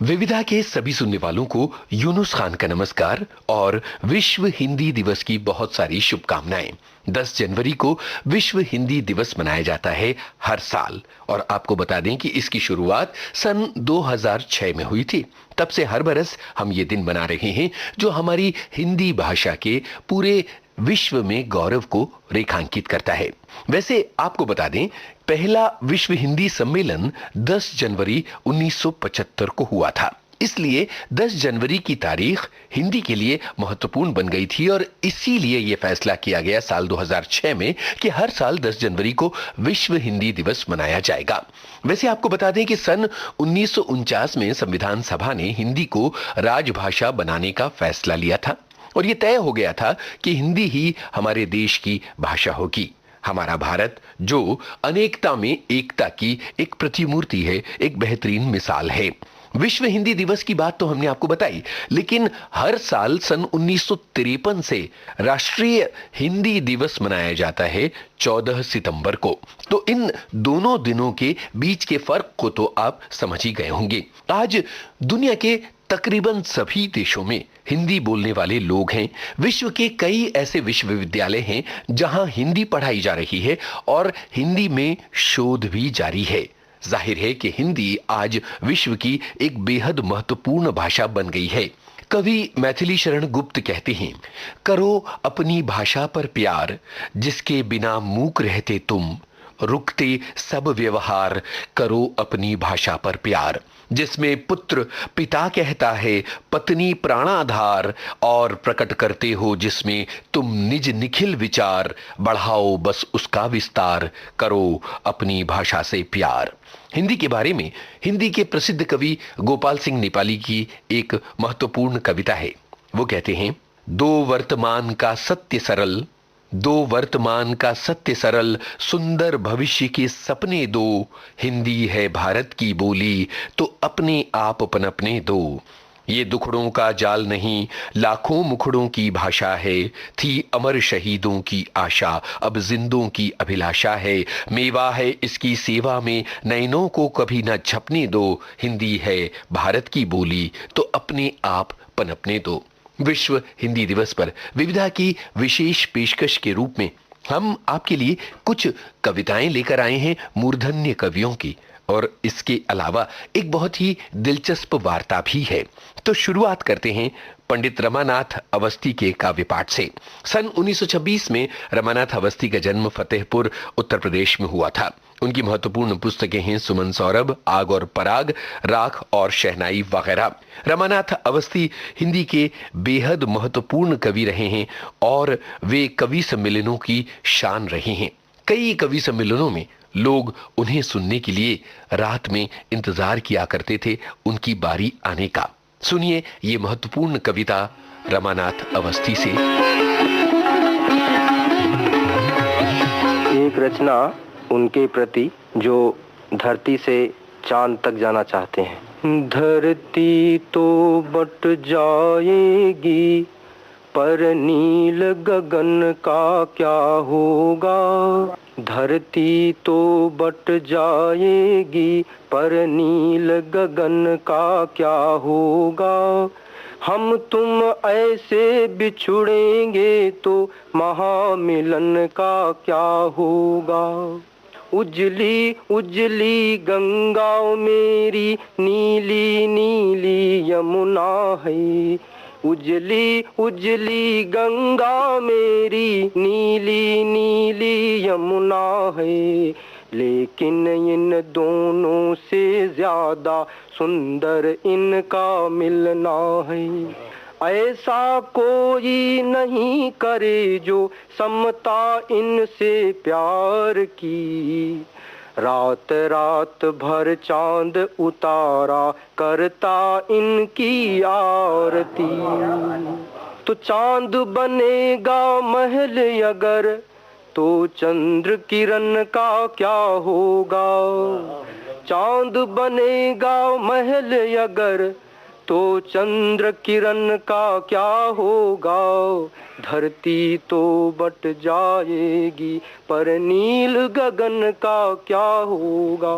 विविधा के सभी सुनने वालों को यूनुस खान का नमस्कार और विश्व हिंदी दिवस की बहुत सारी शुभकामनाएं। 10 जनवरी को विश्व हिंदी दिवस मनाया जाता है हर साल और आपको बता दें कि इसकी शुरुआत सन 2006 में हुई थी। तब से हर बरस हम ये दिन मना रहे हैं जो हमारी हिंदी भाषा के पूरे विश्व में गौरव को रेखांकित करता है। वैसे आपको बता दें, पहला विश्व हिंदी सम्मेलन 10 जनवरी 1975 को हुआ था। इसलिए 10 जनवरी की तारीख हिंदी के लिए महत्वपूर्ण बन गई थी और इसीलिए यह फैसला किया गया साल 2006 में कि हर साल 10 जनवरी को विश्व हिंदी दिवस मनाया जाएगा। वैसे आपको बता दें कि सन 1949 में संविधान सभा ने हिंदी को राजभाषा बनाने का फैसला लिया था और यह तय हो गया था कि हिंदी ही हमारे देश की भाषा होगी। हमारा भारत जो अनेकता में एकता की एक प्रतिमूर्ति है, एक बेहतरीन मिसाल है। विश्व हिंदी दिवस की बात तो हमने आपको बताई, लेकिन हर साल सन 1953 से राष्ट्रीय हिंदी दिवस मनाया जाता है 14 सितंबर को। तो इन दोनों दिनों के बीच के फर्क को तो आप समझ ही गए होंगे। आज दुनिया के तकरीबन सभी देशों में हिंदी बोलने वाले लोग हैं। विश्व के कई ऐसे विश्वविद्यालय हैं जहां हिंदी पढ़ाई जा रही है और हिंदी में शोध भी जारी है। जाहिर है कि हिंदी आज विश्व की एक बेहद महत्वपूर्ण भाषा बन गई है। कवि मैथिली शरण गुप्त कहते हैं, करो अपनी भाषा पर प्यार, जिसके बिना मूक रहते तुम, रुकते सब व्यवहार, करो अपनी भाषा पर प्यार। जिसमें पुत्र पिता कहता है, पत्नी प्राणाधार, और प्रकट करते हो जिसमें तुम निज निखिल विचार, बढ़ाओ बस उसका विस्तार, करो अपनी भाषा से प्यार। हिंदी के बारे में हिंदी के प्रसिद्ध कवि गोपाल सिंह नेपाली की एक महत्वपूर्ण कविता है। वो कहते हैं, दो वर्तमान का सत्य सरल, दो वर्तमान का सत्य सरल, सुंदर भविष्य के सपने दो, हिंदी है भारत की बोली, तो अपने आप पनपने दो। ये दुखड़ों का जाल नहीं, लाखों मुखड़ों की भाषा है, थी अमर शहीदों की आशा, अब जिंदों की अभिलाषा है, मेवा है इसकी सेवा में, नैनों को कभी न झपने दो, हिंदी है भारत की बोली, तो अपने आप पनपने दो। विश्व हिंदी दिवस पर विविधा की विशेष पेशकश के रूप में हम आपके लिए कुछ कविताएं लेकर आए हैं मूर्धन्य कवियों की, और इसके अलावा एक बहुत ही दिलचस्प वार्ता भी है। तो शुरुआत करते हैं पंडित रमानाथ अवस्थी के काव्य पाठ से। सन 1926 में रमानाथ अवस्थी का जन्म फतेहपुर उत्तर प्रदेश में हुआ था। उनकी महत्वपूर्ण पुस्तकें हैं सुमन सौरभ, आग और पराग, राख और शहनाई वगैरह। रमानाथ अवस्थी हिंदी के बेहद महत्वपूर्ण कवि रहे हैं और वे कवि सम्मेलनों की शान रहे हैं। कई कवि सम्मेलनों में लोग उन्हें सुनने के लिए रात में इंतजार किया करते थे उनकी बारी आने का। सुनिए ये महत्वपूर्ण कविता रमानाथ अवस्थी से। एक रचना उनके प्रति जो धरती से चांद तक जाना चाहते हैं। धरती तो बट जाएगी, पर नील गगन का क्या होगा। धरती तो बट जाएगी, पर नील गगन का क्या होगा। हम तुम ऐसे बिछुड़ेंगे तो महामिलन का क्या होगा। उजली उजली गंगा मेरी, नीली नीली यमुना है। उजली उजली गंगा मेरी, नीली नीली यमुना है। लेकिन इन दोनों से ज्यादा सुंदर इनका मिलना है। ऐसा कोई नहीं करे जो समता इनसे प्यार की। रात रात भर चांद उतारा करता इनकी आरती। तो चांद बनेगा महल अगर, तो चंद्र किरण का क्या होगा। चांद बनेगा महल अगर, तो चंद्र किरण का क्या होगा। धरती तो बट जाएगी, पर नील गगन का क्या होगा।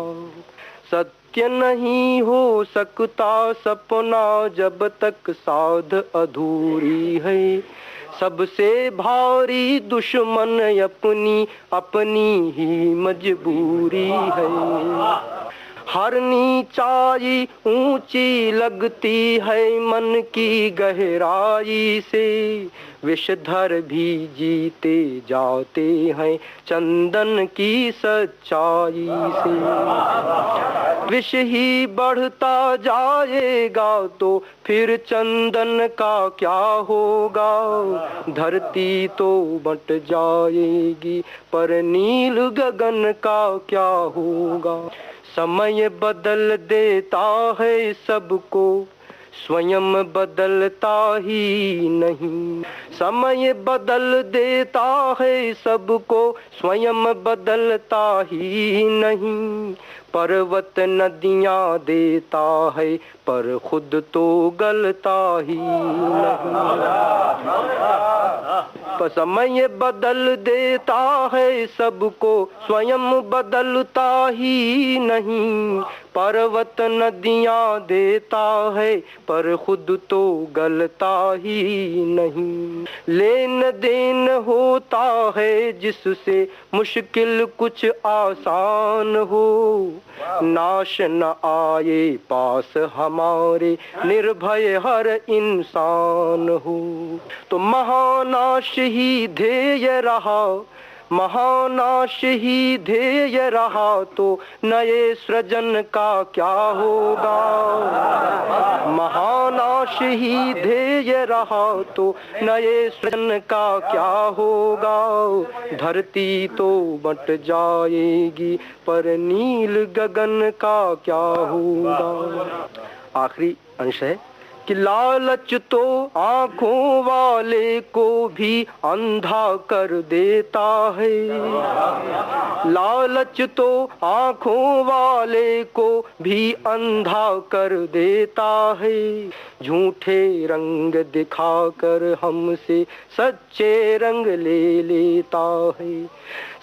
कि नहीं हो सकता सपना जब तक साध अधूरी है। सबसे भारी दुश्मन अपनी अपनी ही मजबूरी है। हर नीचाई ऊंची लगती है मन की गहराई से। विषधर भी जीते जाते हैं चंदन की सच्चाई से। विष ही बढ़ता जाएगा तो फिर चंदन का क्या होगा। धरती तो बंट जाएगी पर नील गगन का क्या होगा। समय बदल देता है सबको, स्वयं बदलता ही नहीं। समय बदल देता है सबको, स्वयं बदलता ही नहीं। पर्वत नदियाँ देता है पर खुद तो गलता ही नहीं। समय बदल देता है सबको, स्वयं बदलता ही नहीं। पर्वत नदियाँ देता है पर खुद तो गलता ही नहीं। लेन देन होता है जिससे मुश्किल कुछ आसान हो। नाश न आए पास हमारे निर्भय हर इंसान हो। तो महानाश ही ध्येय रहा, महानाश ही ध्येय रहा तो नए सृजन का क्या होगा। महानाश ही ध्येय रहा तो नए सृजन का क्या होगा। धरती तो बंट जाएगी पर नील गगन का क्या होगा। आखिरी अंश है कि लालच तो आंखों वाले को भी अंधा कर देता है। लालच तो आंखों वाले को भी अंधा कर देता है। झूठे रंग दिखाकर हमसे सच्चे रंग ले लेता है।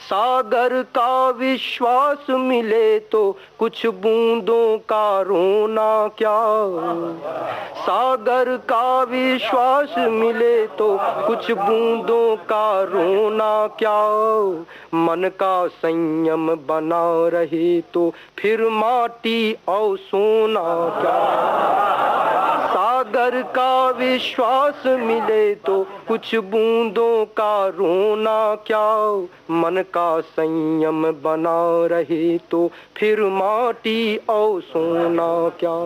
सागर का विश्वास मिले तो कुछ बूंदों का रोना क्या। सागर का विश्वास मिले तो कुछ बूंदों का रोना क्या। मन का संयम बना रहे तो फिर माटी और सोना क्या। सागर का विश्वास मिले तो कुछ बूंदों का रोना क्या। मन का संयम बना रहे तो फिर माटी और सोना क्या।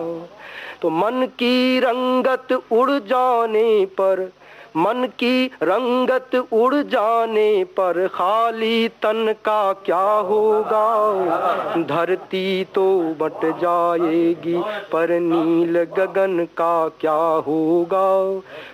तो मन की रंगत उड़ जाने पर, मन की रंगत उड़ जाने पर खाली तन का क्या होगा। धरती तो बंट जाएगी पर नील गगन का क्या होगा।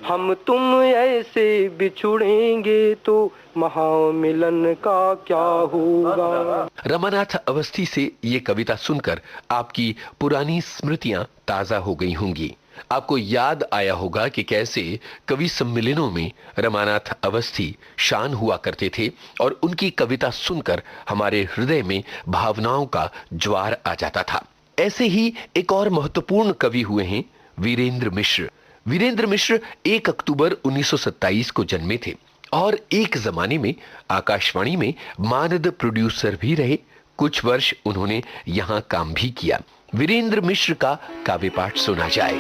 हम तुम ऐसे बिछुड़ेंगे तो महामिलन का क्या होगा। रमानाथ अवस्थी से ये कविता सुनकर आपकी पुरानी स्मृतियां ताजा हो गई होंगी। आपको याद आया होगा कि कैसे कवि सम्मेलनों में रमानाथ अवस्थी शान हुआ करते थे और उनकी कविता सुनकर हमारे हृदय में भावनाओं का ज्वार आ जाता था। ऐसे ही एक और महत्वपूर्ण कवि हुए हैं वीरेंद्र मिश्र। वीरेंद्र मिश्र 1 अक्टूबर 1927 को जन्मे थे और एक जमाने में आकाशवाणी में मानद प्रोड्यूसर भी रहे। कुछ वर्ष उन्होंने यहां काम भी किया। वीरेंद्र मिश्र का काव्य पाठ सुना जाए।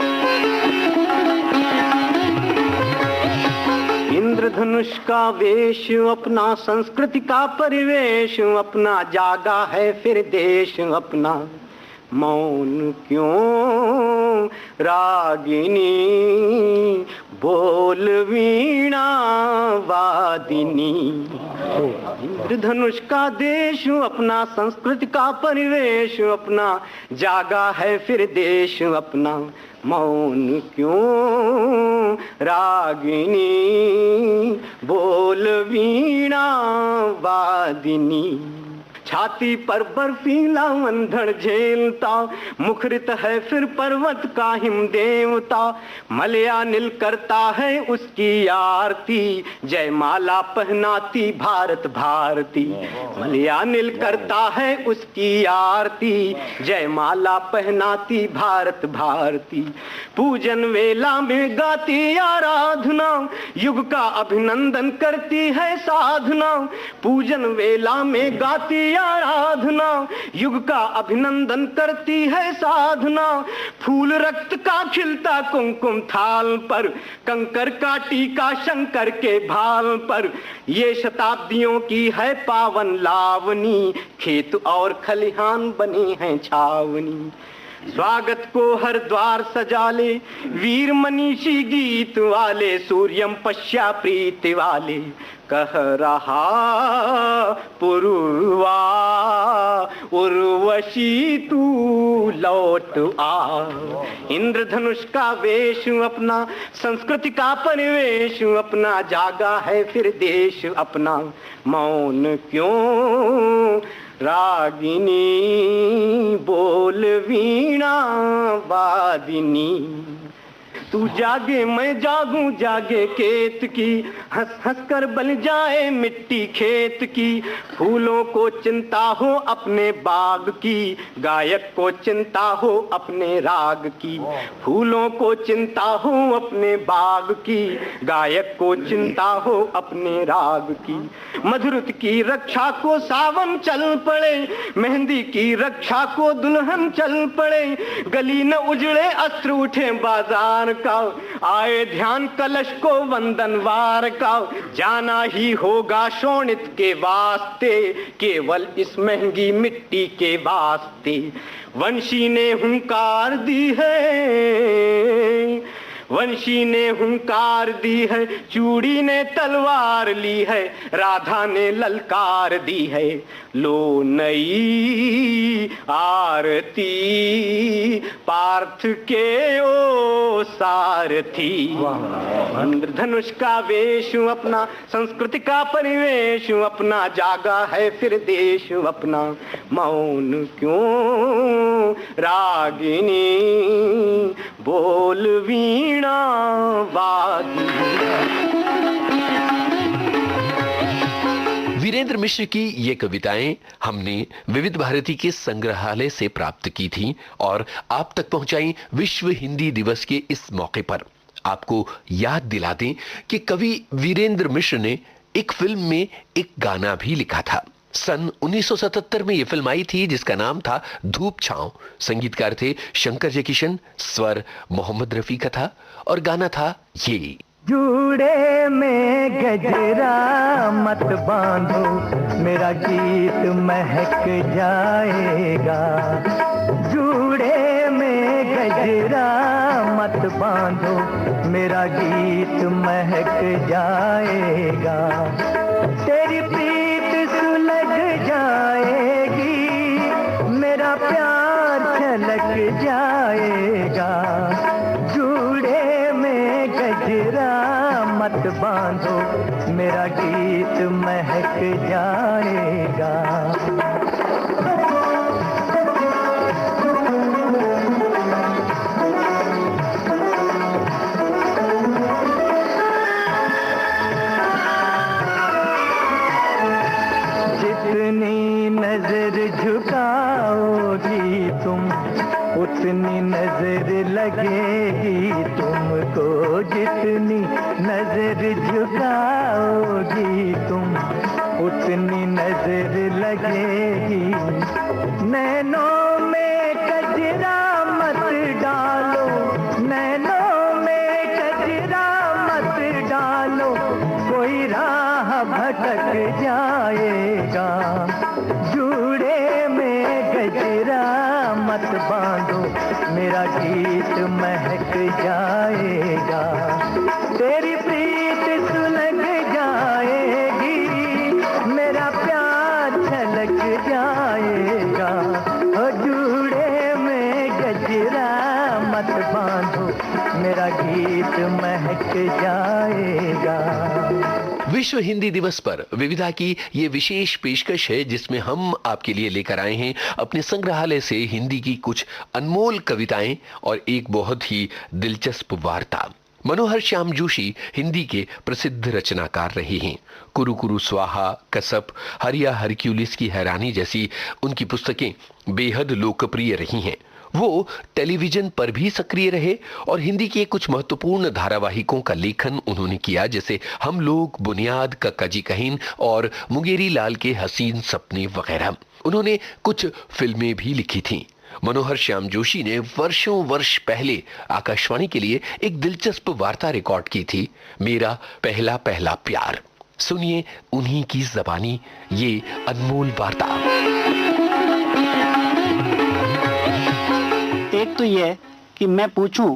इंद्रधनुष का वेश अपना, संस्कृति का परिवेश अपना, जागा है फिर देश अपना। मौन क्यों रागिनी, बोल वीणा वादिनी। इंद्रधनुष का देश अपना, संस्कृति का परिवेश अपना, जागा है फिर देश अपना। मौन क्यों रागिनी, बोल वीणा वादिनी। छाती पर बर्फीला अंधड़ झेलता, मुखरित है फिर पर्वत का हिम देवता। मलयानिल करता है उसकी आरती, जयमाला पहनाती भारत भारती। मलयानिल करता है उसकी आरती, जयमाला पहनाती भारत भारती। पूजन वेला में गाती आराधना, युग का अभिनंदन करती है साधना। पूजन वेला में गाती आराधना, युग का अभिनंदन करती है साधना। फूल रक्त का खिलता कुमकुम थाल पर, कंकर का टीका शंकर के भाल पर। ये शताब्दियों की है पावन लावनी, खेत और खलिहान बनी हैं छावनी। स्वागत को हर द्वार सजा ले वीर मनीषी गीत वाले, सूर्यम पश्या प्रीति वाले। कह रहा पुरुवा उर्वशी तू लौट आ। इंद्रधनुष का वेश अपना, संस्कृति का परिवेश अपना, जागा है फिर देश अपना। मौन क्यों रागिनी बोल वीणा वादिनी। तू जागे मैं जागूं जागे केत की, हंस हंस कर बन जाए मिट्टी खेत की। फूलों को चिंता हो अपने बाग की, गायक को चिंता हो अपने राग की। फूलों को चिंता हो अपने बाग की, गायक को चिंता हो अपने राग की। मधुरत की रक्षा को सावन चल पड़े, मेहंदी की रक्षा को दुल्हन चल पड़े। गली न उजड़े अस्त्र उठे बाजार का, आए ध्यान कलश को वंदन वार का। जाना ही होगा शोणित के वास्ते, केवल इस महंगी मिट्टी के वास्ते। वंशी ने हुंकार दी है, वंशी ने हुंकार दी है, चूड़ी ने तलवार ली है, राधा ने ललकार दी है। लो नई आरती पार्थ के ओ सारथी। इंद्रधनुष का वेश अपना, संस्कृति का परिवेश अपना, जागा है फिर देश अपना। मौन क्यों रागिनी बोल वीणा वादी। वीरेंद्र मिश्र की ये कविताएं हमने विविध भारती के संग्रहालय से प्राप्त की थीं और आप तक पहुंचाई विश्व हिंदी दिवस के इस मौके पर। आपको याद दिला दें कि कवि वीरेंद्र मिश्र ने एक फिल्म में एक गाना भी लिखा था। सन 1977 में यह फिल्म आई थी जिसका नाम था धूप छांव। संगीतकार थे शंकर जयकिशन, स्वर मोहम्मद रफी का था और गाना था ये। जूड़े में गजरा मत बांधो, मेरा गीत महक जाएगा। जूड़े में गजरा मत बांधो, मेरा गीत महक जाएगा। तेरी प्रीत सुलग जाएगी, मेरा प्यार छलक जाएगा। जूड़े में गजरा मत बांधो, मेरा गीत महक जाएगा। जितनी नजर झुकाओगी तुम, उतनी नजर लगेगी तुमको। जितनी नजर झुकाओगी तुम, उतनी नजर लगेगी। नैनों में कजरा मत डालो, नैनों में कजरा मत डालो, कोई राह भटक जाएगा। जूड़े में गजरा मत बांधो, मेरा गीत महक जाएगा। तेरी प्रीत सुलग जाएगी, मेरा प्यार छलक जाएगा। और जूड़े में गजरा मत बांधो, मेरा गीत महक जाएगा। विश्व हिंदी दिवस पर विविधा की ये विशेष पेशकश है जिसमें हम आपके लिए लेकर आए हैं अपने संग्रहालय से हिंदी की कुछ अनमोल कविताएं और एक बहुत ही दिलचस्प वार्ता। मनोहर श्याम जोशी हिंदी के प्रसिद्ध रचनाकार रहे हैं। कुरु कुरु स्वाहा, कसप, हरिया हरक्यूलिस की हैरानी जैसी उनकी पुस्तकें बेहद लोकप्रिय रही हैं। वो टेलीविजन पर भी सक्रिय रहे और हिंदी के कुछ महत्वपूर्ण धारावाहिकों का लेखन उन्होंने किया, जैसे हम लोग, बुनियाद, कक्का जी कहीन और मुंगेरी लाल के हसीन सपने वगैरह। उन्होंने कुछ फिल्में भी लिखी थीं। मनोहर श्याम जोशी ने वर्षों वर्ष पहले आकाशवाणी के लिए एक दिलचस्प वार्ता रिकॉर्ड की थी, मेरा पहला पहला प्यार। सुनिए उन्हीं की जबानी ये अनमोल वार्ता। एक तो यह कि मैं पूछूं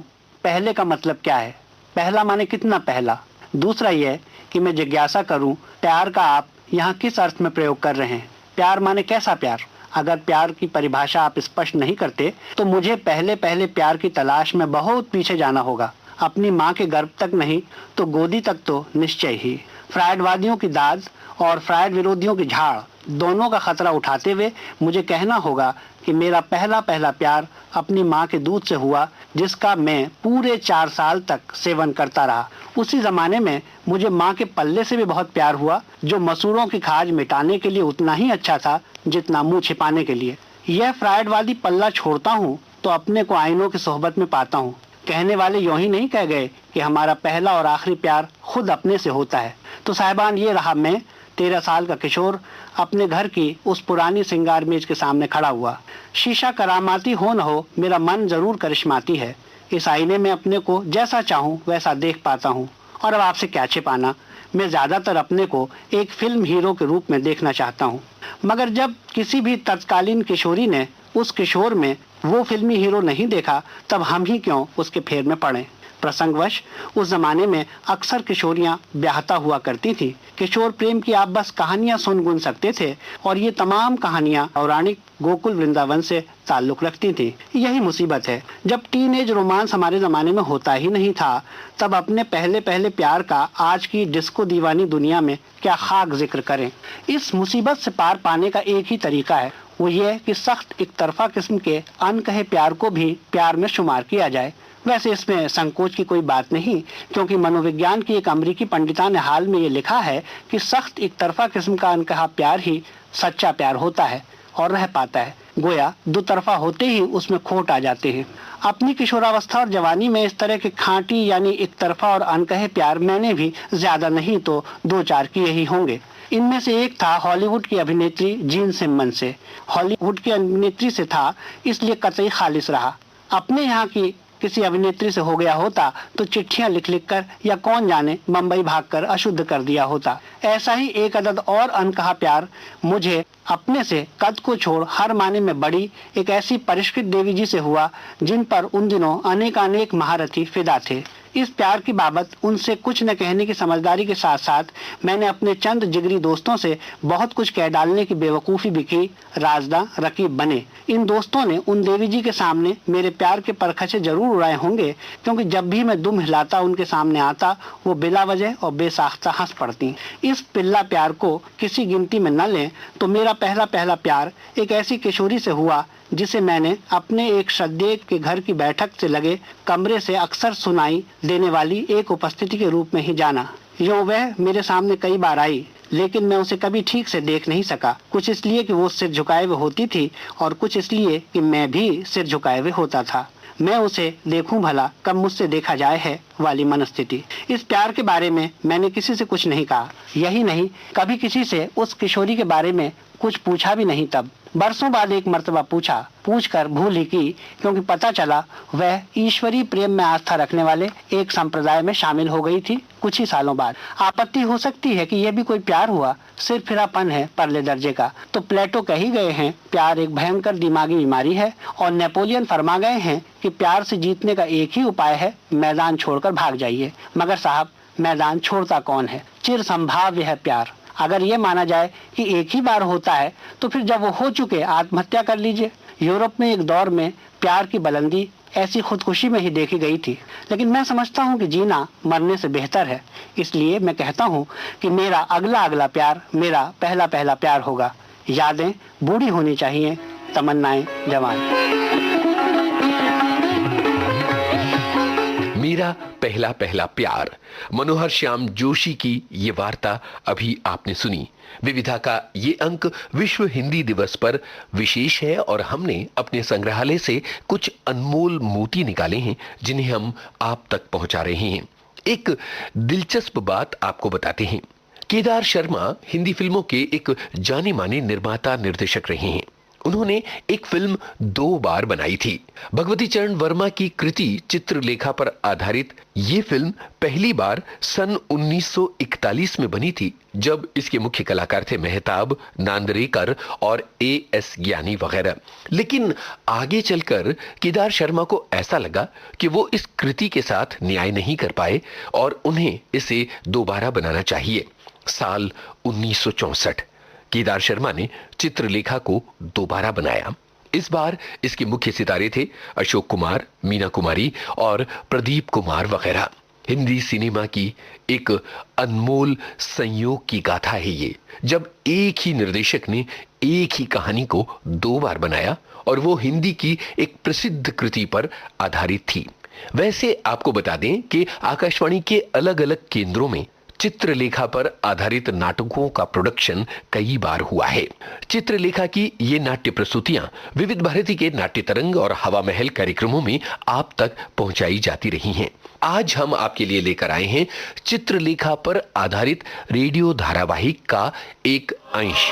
पहले का मतलब क्या है, पहला माने कितना पहला। दूसरा यह कि मैं जिज्ञासा करूं प्यार का आप यहाँ किस अर्थ में प्रयोग कर रहे हैं। प्यार माने कैसा प्यार? अगर प्यार की परिभाषा आप स्पष्ट नहीं करते तो मुझे पहले पहले प्यार की तलाश में बहुत पीछे जाना होगा। अपनी माँ के गर्भ तक नहीं तो गोदी तक तो निश्चय ही। फ्रायडवादियों की दाद और फ्रायड विरोधियों की झाड़ दोनों का खतरा उठाते हुए मुझे कहना होगा कि मेरा पहला पहला प्यार अपनी माँ के दूध से हुआ, जिसका मैं पूरे 4 साल तक सेवन करता रहा। उसी जमाने में मुझे माँ के पल्ले से भी बहुत प्यार हुआ, जो मसूरों की खाज मिटाने के लिए उतना ही अच्छा था जितना मुंह छिपाने के लिए। यह फ्रायडवादी पल्ला छोड़ता हूँ तो अपने को आईनों की सोहबत में पाता हूँ। कहने वाले यूं ही नहीं कह गए कि हमारा पहला और आखिरी प्यार खुद अपने से होता है। तो साहिबान, ये रहा मैं, 13 साल का किशोर, अपने घर की उस पुरानी सिंगार मेज के सामने खड़ा हुआ। शीशा करामाती हो न हो, मेरा मन जरूर करिश्माती है। इस आईने में अपने को जैसा चाहूँ वैसा देख पाता हूँ। और अब आपसे क्या छिपाना, मैं ज्यादातर अपने को एक फिल्म हीरो के रूप में देखना चाहता हूँ। मगर जब किसी भी तत्कालीन किशोरी ने उस किशोर में वो फिल्मी हीरो नहीं देखा, तब हम ही क्यों उसके फेर में पड़े। प्रसंगवश उस जमाने में अक्सर किशोरियां ब्याहता हुआ करती थी। किशोर प्रेम की आप बस कहानियां सुन सकते थे और ये तमाम कहानियां पौराणिक गोकुल वृंदावन से ताल्लुक रखती थी। यही मुसीबत है, जब टीनेज रोमांस हमारे जमाने में होता ही नहीं था, तब अपने पहले पहले प्यार का आज की डिस्को दीवानी दुनिया में क्या खाक जिक्र करें। इस मुसीबत से पार पाने का एक ही तरीका है, वो ये कि सख्त एक तरफा किस्म के अनकहे प्यार को भी प्यार में शुमार किया जाए। वैसे इसमें संकोच की कोई बात नहीं, क्योंकि मनोविज्ञान की एक अमेरिकी पंडिता ने हाल में ये लिखा है कि सख्त एक तरफा किस्म का अनकहा प्यार ही सच्चा प्यार होता है और रह पाता है। गोया दो तरफा होते ही उसमें खोट आ जाते हैं। अपनी किशोरावस्था और जवानी में इस तरह के खांटी यानी एक तरफा और अनकहे प्यार मैंने भी ज्यादा नहीं तो 2-4 किए ही होंगे। इनमें से एक था हॉलीवुड की अभिनेत्री जीन सिमन्स से। हॉलीवुड की अभिनेत्री से था इसलिए कतई खालिस रहा। अपने यहाँ की किसी अभिनेत्री से हो गया होता तो चिट्ठियां लिख लिख कर या कौन जाने मुंबई भागकर अशुद्ध कर दिया होता। ऐसा ही एक अदद और अनकहा प्यार मुझे अपने से कद को छोड़ हर माने में बड़ी एक ऐसी परिष्कृत देवी जी से हुआ जिन पर उन दिनों अनेक महारथी फिदा थे। इस प्यार की बाबत उनसे कुछ न कहने की समझदारी के साथ साथ मैंने अपने चंद जिगरी दोस्तों से बहुत कुछ कह डालने की बेवकूफ़ी भी की। राजदा रकीब बने। इन दोस्तों ने उन देवी जी के सामने मेरे प्यार के परखचे जरूर उड़ाए होंगे, क्योंकि जब भी मैं दुम हिलाता उनके सामने आता वो बिला वजह और बेसाख्ता हंस पड़ती। इस पिल्ला प्यार को किसी गिनती में न लें तो मेरा पहला पहला प्यार एक ऐसी किशोरी से हुआ जिसे मैंने अपने एक श्रद्धेय के घर की बैठक से लगे कमरे से अक्सर सुनाई देने वाली एक उपस्थिति के रूप में ही जाना। यूं वह मेरे सामने कई बार आई, लेकिन मैं उसे कभी ठीक से देख नहीं सका। कुछ इसलिए कि वो सिर झुकाए हुए होती थी और कुछ इसलिए कि मैं भी सिर झुकाए हुए होता था। मैं उसे देखूं भला कब मुझसे देखा जाए है वाली मनस्थिति। इस प्यार के बारे में मैंने किसी से कुछ नहीं कहा। यही नहीं, कभी किसी से उस किशोरी के बारे में कुछ पूछा भी नहीं। तब बरसों बाद एक मर्तबा पूछकर भूल ही की, क्योंकि पता चला वह ईश्वरीय प्रेम में आस्था रखने वाले एक संप्रदाय में शामिल हो गई थी कुछ ही सालों बाद। आपत्ति हो सकती है कि यह भी कोई प्यार हुआ, सिरफिरापन है परले दर्जे का। तो प्लेटो कह ही गए हैं प्यार एक भयंकर दिमागी बीमारी है, और नेपोलियन फरमा गए हैं कि प्यार से जीतने का एक ही उपाय है, मैदान छोड़कर भाग जाइए। मगर साहब, मैदान छोड़ता कौन है? चिर संभाव्य है प्यार। अगर ये माना जाए कि एक ही बार होता है तो फिर जब वो हो चुके आत्महत्या कर लीजिए। यूरोप में एक दौर में प्यार की बुलंदी ऐसी खुदकुशी में ही देखी गई थी, लेकिन मैं समझता हूँ कि जीना मरने से बेहतर है। इसलिए मैं कहता हूँ कि मेरा अगला अगला प्यार मेरा पहला पहला प्यार होगा। यादें बूढ़ी होनी चाहिए, तमन्नाएं जवान। मेरा पहला पहला प्यार, मनोहर श्याम जोशी की ये वार्ता अभी आपने सुनी। विविधा का ये अंक विश्व हिंदी दिवस पर विशेष है और हमने अपने संग्रहालय से कुछ अनमोल मोती निकाले हैं जिन्हें हम आप तक पहुंचा रहे हैं। एक दिलचस्प बात आपको बताते हैं। केदार शर्मा हिंदी फिल्मों के एक जाने माने निर्माता निर्देशक रहे हैं। उन्होंने एक फिल्म 2 बार बनाई थी। भगवती चरण वर्मा की कृति चित्रलेखा पर आधारित ये फिल्म पहली बार सन 1941 में बनी थी, जब इसके मुख्य कलाकार थे मेहताब, नांदरेकर और A.S. ज्ञानी वगैरह। लेकिन आगे चलकर केदार शर्मा को ऐसा लगा कि वो इस कृति के साथ न्याय नहीं कर पाए और उन्हें इसे दोबारा बनाना चाहिए। साल 1964 केदार शर्मा ने चित्रलेखा को दोबारा बनाया। इस बार इसके मुख्य सितारे थे अशोक कुमार, मीना कुमारी और प्रदीप कुमार वगैरह। हिंदी सिनेमा की एक अनमोल संयोग की गाथा है ये, जब एक ही निर्देशक ने एक ही कहानी को 2 बार बनाया और वो हिंदी की एक प्रसिद्ध कृति पर आधारित थी। वैसे आपको बता दें कि आकाशवाणी के अलग अलग केंद्रों में चित्रलेखा पर आधारित नाटकों का प्रोडक्शन कई बार हुआ है। चित्रलेखा की ये नाट्य प्रस्तुतियां विविध भारती के नाट्य तरंग और हवा महल कार्यक्रमों में आप तक पहुंचाई जाती रही हैं। आज हम आपके लिए लेकर आए हैं चित्रलेखा पर आधारित रेडियो धारावाहिक का एक अंश।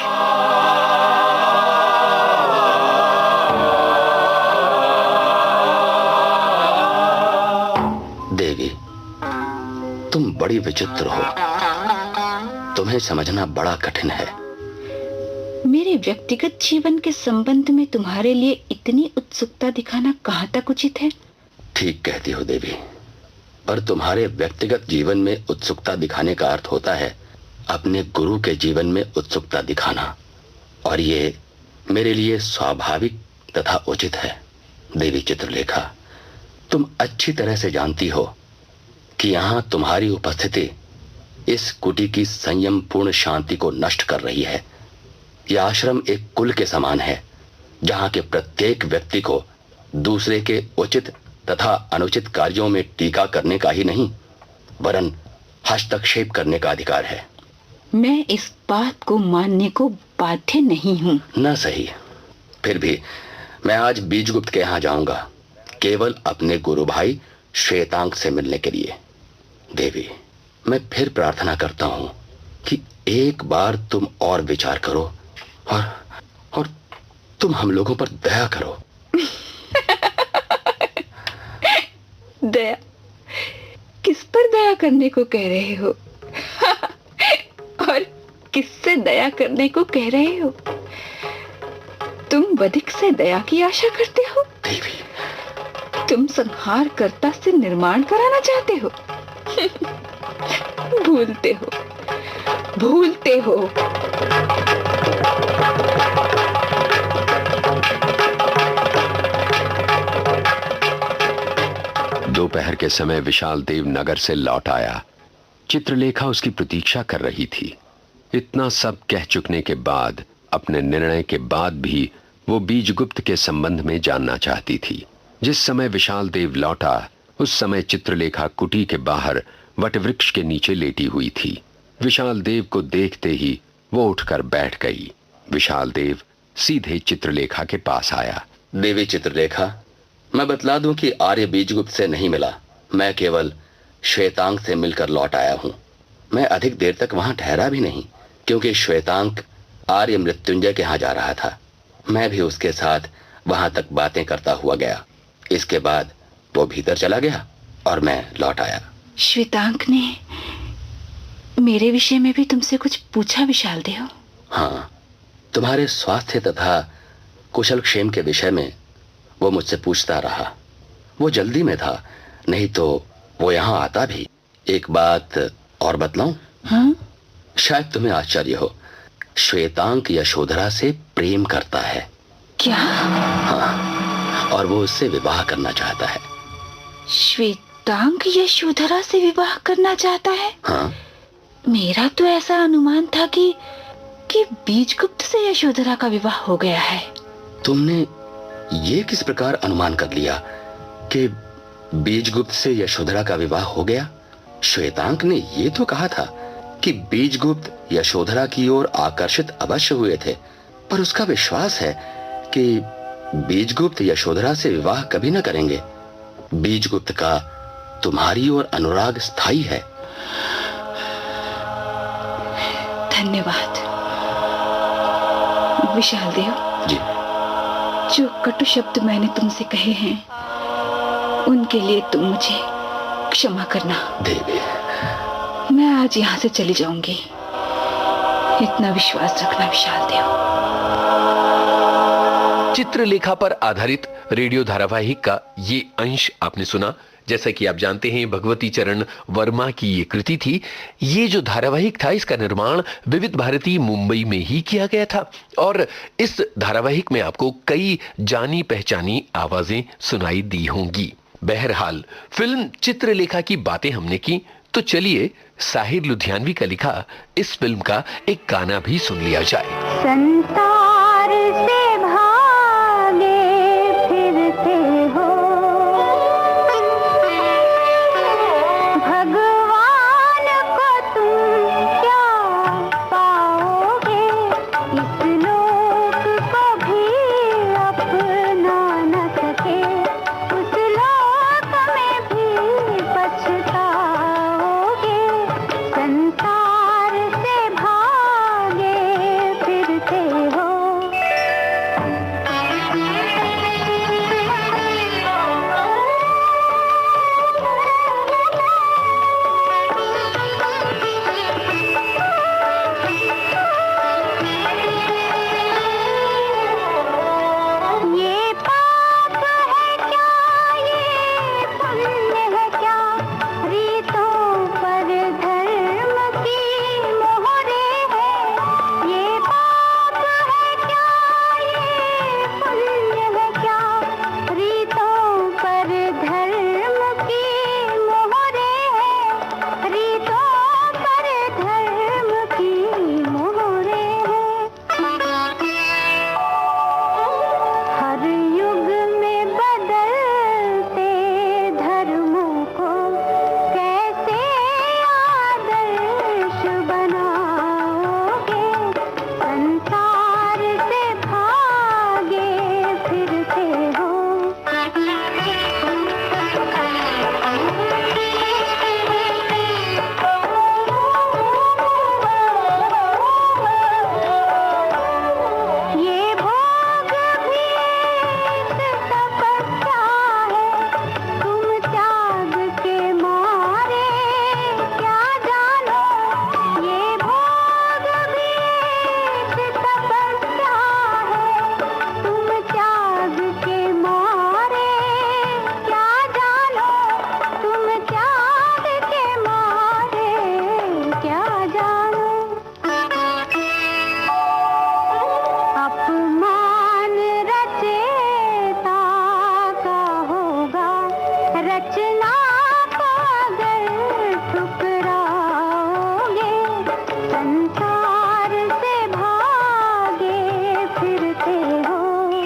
देवी, तुम बड़ी विचित्र हो। तुम्हें समझना बड़ा कठिन है। मेरे व्यक्तिगत जीवन के संबंध में तुम्हारे लिए इतनी उत्सुकता दिखाना कहाँ तक उचित है? ठीक कहती हो देवी, पर तुम्हारे व्यक्तिगत जीवन में उत्सुकता दिखाने का अर्थ होता है अपने गुरु के जीवन में उत्सुकता दिखाना, और ये मेरे लिए स्वाभाविक तथा उचित है। देवी चित्रलेखा, तुम अच्छी तरह से जानती हो कि यहां तुम्हारी उपस्थिति इस कुटी की संयम पूर्ण शांति को नष्ट कर रही है। यह आश्रम एक कुल के समान है, जहां के प्रत्येक व्यक्ति को दूसरे के उचित तथा अनुचित कार्यों में टीका करने का ही नहीं, वरन हस्तक्षेप करने का अधिकार है। मैं इस बात को मानने को बाध्य नहीं हूँ। न सही, फिर भी मैं आज बीजगुप्त के यहाँ जाऊंगा, केवल अपने गुरु भाई श्वेतांक से मिलने के लिए। देवी, मैं फिर प्रार्थना करता हूं कि एक बार तुम और विचार करो और तुम हम लोगों पर दया करो। दया? किस पर दया करने को कह रहे हो? और किससे दया करने को कह रहे हो? तुम वधिक से दया की आशा करते हो? देवी, तुम संहारकर्ता से निर्माण कराना चाहते हो? भूलते हो, भूलते हो। दोपहर के समय विशाल देव नगर से लौट आया। चित्रलेखा उसकी प्रतीक्षा कर रही थी। इतना सब कह चुकने के बाद, अपने निर्णय के बाद भी वो बीजगुप्त के संबंध में जानना चाहती थी। जिस समय विशाल देव लौटा, उस समय चित्रलेखा कुटी के बाहर वटवृक्ष के नीचे लेटी हुई थी। विशाल देव को देखते ही वो उठकर बैठ गई। विशाल देव सीधे चित्रलेखा के पास आया। देवी चित्रलेखा, मैं बतला दूं कि आर्य बीजगुप्त से नहीं मिला। मैं केवल श्वेतांक से मिलकर लौट आया हूं। मैं अधिक देर तक वहां ठहरा भी नहीं, क्योंकि श्वेतांक आर्य मृत्युंजय के यहाँ जा रहा था। मैं भी उसके साथ वहां तक बातें करता हुआ गया। इसके बाद वो भीतर चला गया और मैं लौट आया। श्वेतांक ने मेरे विषय में भी तुमसे कुछ पूछा विशाल देव? हाँ, तुम्हारे स्वास्थ्य तथा कुशल क्षेम के विषय में वो मुझसे पूछता रहा। वो जल्दी में था, नहीं तो वो यहाँ आता भी। एक बात और बतलाऊं? हाँ? शायद तुम्हें आश्चर्य हो, श्वेतांक यशोधरा से प्रेम करता है। क्या? हाँ, और वो उससे विवाह करना चाहता है। श्वेतांग यशोधरा से विवाह करना चाहता है? हाँ। मेरा तो ऐसा अनुमान था कि बीजगुप्त से यशोधरा का विवाह हो गया है। तुमने ये किस प्रकार अनुमान कर लिया कि बीजगुप्त से यशोधरा का विवाह हो गया? श्वेतांक ने ये तो कहा था कि बीजगुप्त यशोधरा की ओर आकर्षित अवश्य हुए थे, पर उसका विश्वास है कि बीजगुप्त यशोधरा से विवाह कभी न करेंगे। बीजगुप्त का तुम्हारी ओर अनुराग स्थायी है। धन्यवाद विशाल देव जी। जो कटु शब्द मैंने तुमसे कहे हैं उनके लिए तुम मुझे क्षमा करना। देवी, मैं आज यहाँ से चली जाऊंगी, इतना विश्वास रखना विशाल देव। चित्रलेखा पर आधारित रेडियो धारावाहिक का ये अंश आपने सुना। जैसा कि आप जानते हैं, भगवती चरण वर्मा की ये कृति थी। ये जो धारावाहिक था, इसका निर्माण विविध भारती मुंबई में ही किया गया था और इस धारावाहिक में आपको कई जानी पहचानी आवाजें सुनाई दी होंगी। बहरहाल फिल्म चित्रलेखा की बातें हमने की, तो चलिए साहिर लुधियानवी का लिखा इस फिल्म का एक गाना भी सुन लिया जाए। संसार से भागे फिरते हो, भगवान को तुम क्या पाओगे, इस लोक को भी अपना न सके, उस लोक में भी पछताओगे। संसार से भागे फिरते हो। ये पाप है क्या, ये पुण्य है क्या, रीतों पर धर्म की मोहरे है। ये पाप है क्या, ये पुण्य है क्या, रीतों पर धर्म की मोहरे है, रीतों पर धर्म की मोहरे है। हर युग में बदलते धर्मों को कैसे आदर्श बनाओगे। संसार से भागे फिरते हो। ये भोग भी तपस्या है, तुम त्याग के मारे क्या जानो। ये भोग भी तपस्या है, तुम त्याग के मारे क्या जानो, तुम त्याग के मारे क्या जानो। अपमान रचेता का होगा, रचना को अगर ठुकराओगे। संसार से भागे फिरते हो।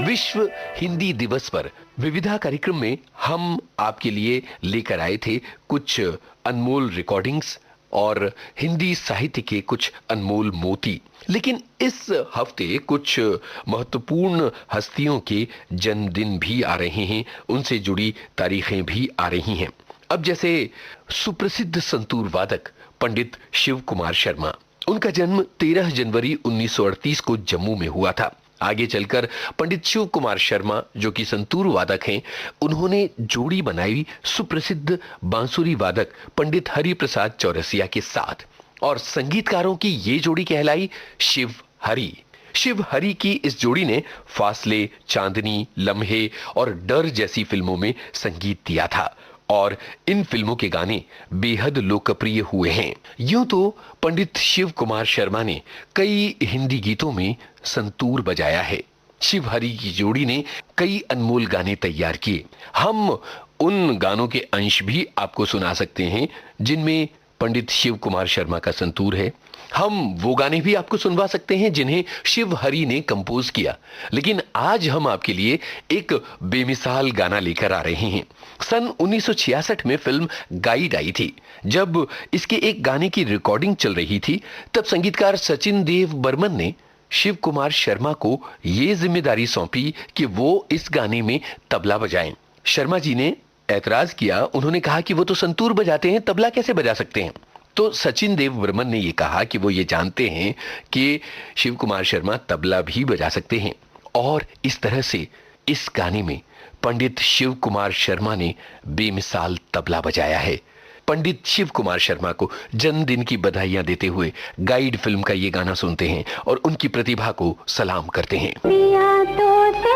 विश्व हिंदी दिवस पर विविधा कार्यक्रम में हम आपके लिए लेकर आए थे कुछ अनमोल रिकॉर्डिंग्स और हिंदी साहित्य के कुछ अनमोल मोती। लेकिन इस हफ्ते कुछ महत्वपूर्ण हस्तियों के जन्मदिन भी आ रहे हैं, उनसे जुड़ी तारीखें भी आ रही हैं। अब जैसे सुप्रसिद्ध संतूर वादक पंडित शिव कुमार शर्मा, उनका जन्म 13 जनवरी 1938 को जम्मू में हुआ था। आगे चलकर पंडित शिव कुमार शर्मा, जो कि संतूर वादक हैं, उन्होंने जोड़ी बनाई सुप्रसिद्ध बांसुरी वादक पंडित हरि प्रसाद चौरसिया के साथ और संगीतकारों की ये जोड़ी कहलाई शिव हरि। शिव हरि की इस जोड़ी ने फासले, चांदनी, लम्हे और डर जैसी फिल्मों में संगीत दिया था और इन फिल्मों के गाने बेहद लोकप्रिय हुए हैं। यूं तो पंडित शिव कुमार शर्मा ने कई हिंदी गीतों में संतूर बजाया है, शिव हरि की जोड़ी ने कई अनमोल गाने तैयार किए। हम उन गानों के अंश भी आपको सुना सकते हैं जिनमें पंडित शिव कुमार शर्मा का संतूर है। हम वो गाने भी आपको सुनवा सकते हैं जिन्हें शिव हरि ने कंपोज किया। लेकिन आज हम आपके लिए एक बेमिसाल गाना लेकर आ रहे हैं। सन 1966 में फिल्म गाइड आई थी। जब इसके एक गाने की रिकॉर्डिंग चल रही थी, तब संगीतकार सचिन देव बर्मन ने शिव कुमार शर्मा को ये जिम्मेदारी सौंपी कि वो इस गाने में तबला बजाएं। शर्मा जी ने ऐतराज किया। उन्होंने कहा कि वो तो संतूर बजाते हैं, तबला कैसे बजा सकते हैं। तो सचिन देव बर्मन ने ये कहा कि वो ये जानते हैं कि शिव कुमार शर्मा तबला भी बजा सकते हैं, और इस तरह से इस गाने में पंडित शिव कुमार शर्मा ने बेमिसाल तबला बजाया है। पंडित शिव कुमार शर्मा को जन्मदिन की बधाइयां देते हुए गाइड फिल्म का ये गाना सुनते हैं और उनकी प्रतिभा को सलाम करते हैं। पिया तो से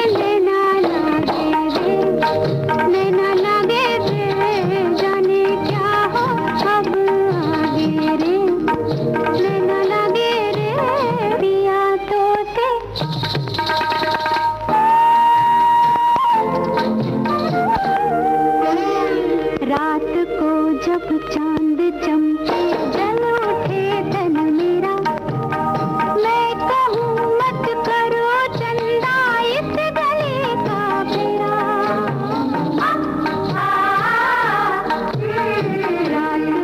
लेना लागे रे, जाने क्या हो अब आगे रे, लेना लागे रे, पिया तो से। रात को जब चांद चमके जल उठे तन मेरा, मैं कहूँ मत करो चंदा इस गली का फेरा। रात को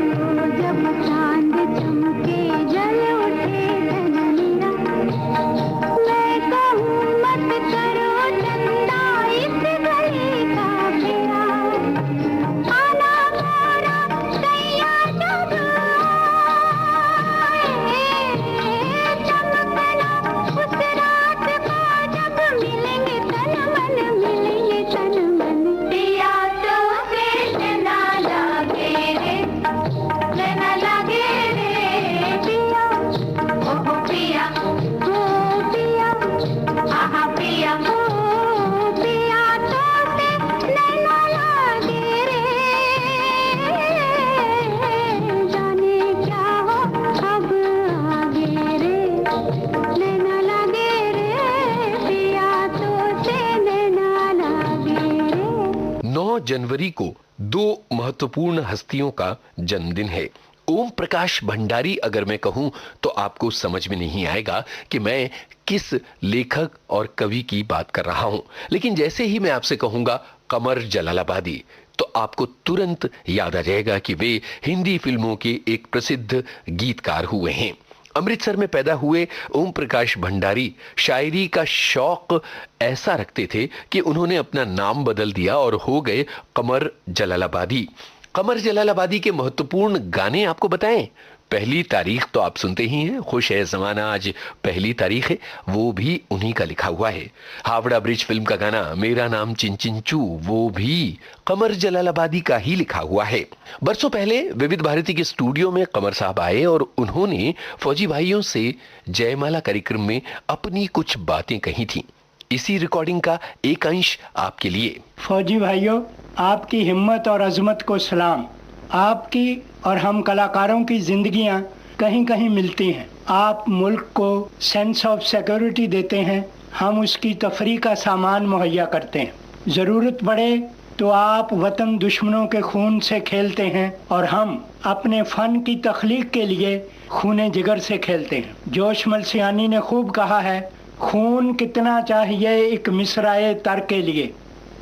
जब चांद चमके जल उठे तन मेरा, मैं कहूँ मत करो चंदा इस गली का फेरा। आना मोरा दैया जादू, चमकना उस रात को जब मिलेंगे तन मन, मिलेंगे तन मन। पिया तो से लेना लागे रे, लेना लागे रे, पिया ओ पिया, ओ पिया, आहा पिया, ओ पिया तो से लेना लागे रे, जाने क्या हो अब आगे रे, लेना लागे रे, पिया तो से लेना लागे रे। 9 जनवरी को 2 महत्वपूर्ण हस्तियों का जन्मदिन है। ओम प्रकाश भंडारी अगर मैं कहूं तो आपको समझ में नहीं आएगा कि मैं किस लेखक और कवि की बात कर रहा हूं, लेकिन जैसे ही मैं आपसे कहूंगा कमर जलालाबादी, तो आपको तुरंत याद आ जाएगा कि वे हिंदी फिल्मों के एक प्रसिद्ध गीतकार हुए हैं। अमृतसर में पैदा हुए ओम प्रकाश भंडारी शायरी का शौक ऐसा रखते थे कि उन्होंने अपना नाम बदल दिया और हो गए कमर जलालाबादी। कमर जलालाबादी के महत्वपूर्ण गाने आपको बताएं। पहली तारीख तो आप सुनते ही हैं, खुश है जमाना आज पहली तारीख है, वो भी उन्हीं का लिखा हुआ है। हावड़ा ब्रिज फिल्म का गाना मेरा नाम चिंचिंचू, वो भी कमर जलालाबादी का ही लिखा हुआ है। बरसों पहले विविध भारती के स्टूडियो में कमर साहब आए और उन्होंने फौजी भाइयों से जयमाला कार्यक्रम में अपनी कुछ बातें कही थी। इसी रिकॉर्डिंग का एक अंश आपके लिए। फौजी भाइयों, आपकी हिम्मत और अजमत को सलाम। आपकी और हम कलाकारों की जिंदगियां कहीं कहीं मिलती हैं। आप मुल्क को सेंस ऑफ सिक्योरिटी देते हैं, हम उसकी तफरी का सामान मुहैया करते हैं। ज़रूरत पड़े तो आप वतन दुश्मनों के खून से खेलते हैं और हम अपने फ़न की तख्लीक के लिए खूने जिगर से खेलते हैं। जोश मलसियानी ने खूब कहा है, खून कितना चाहिए एक मिसराए तर के लिए।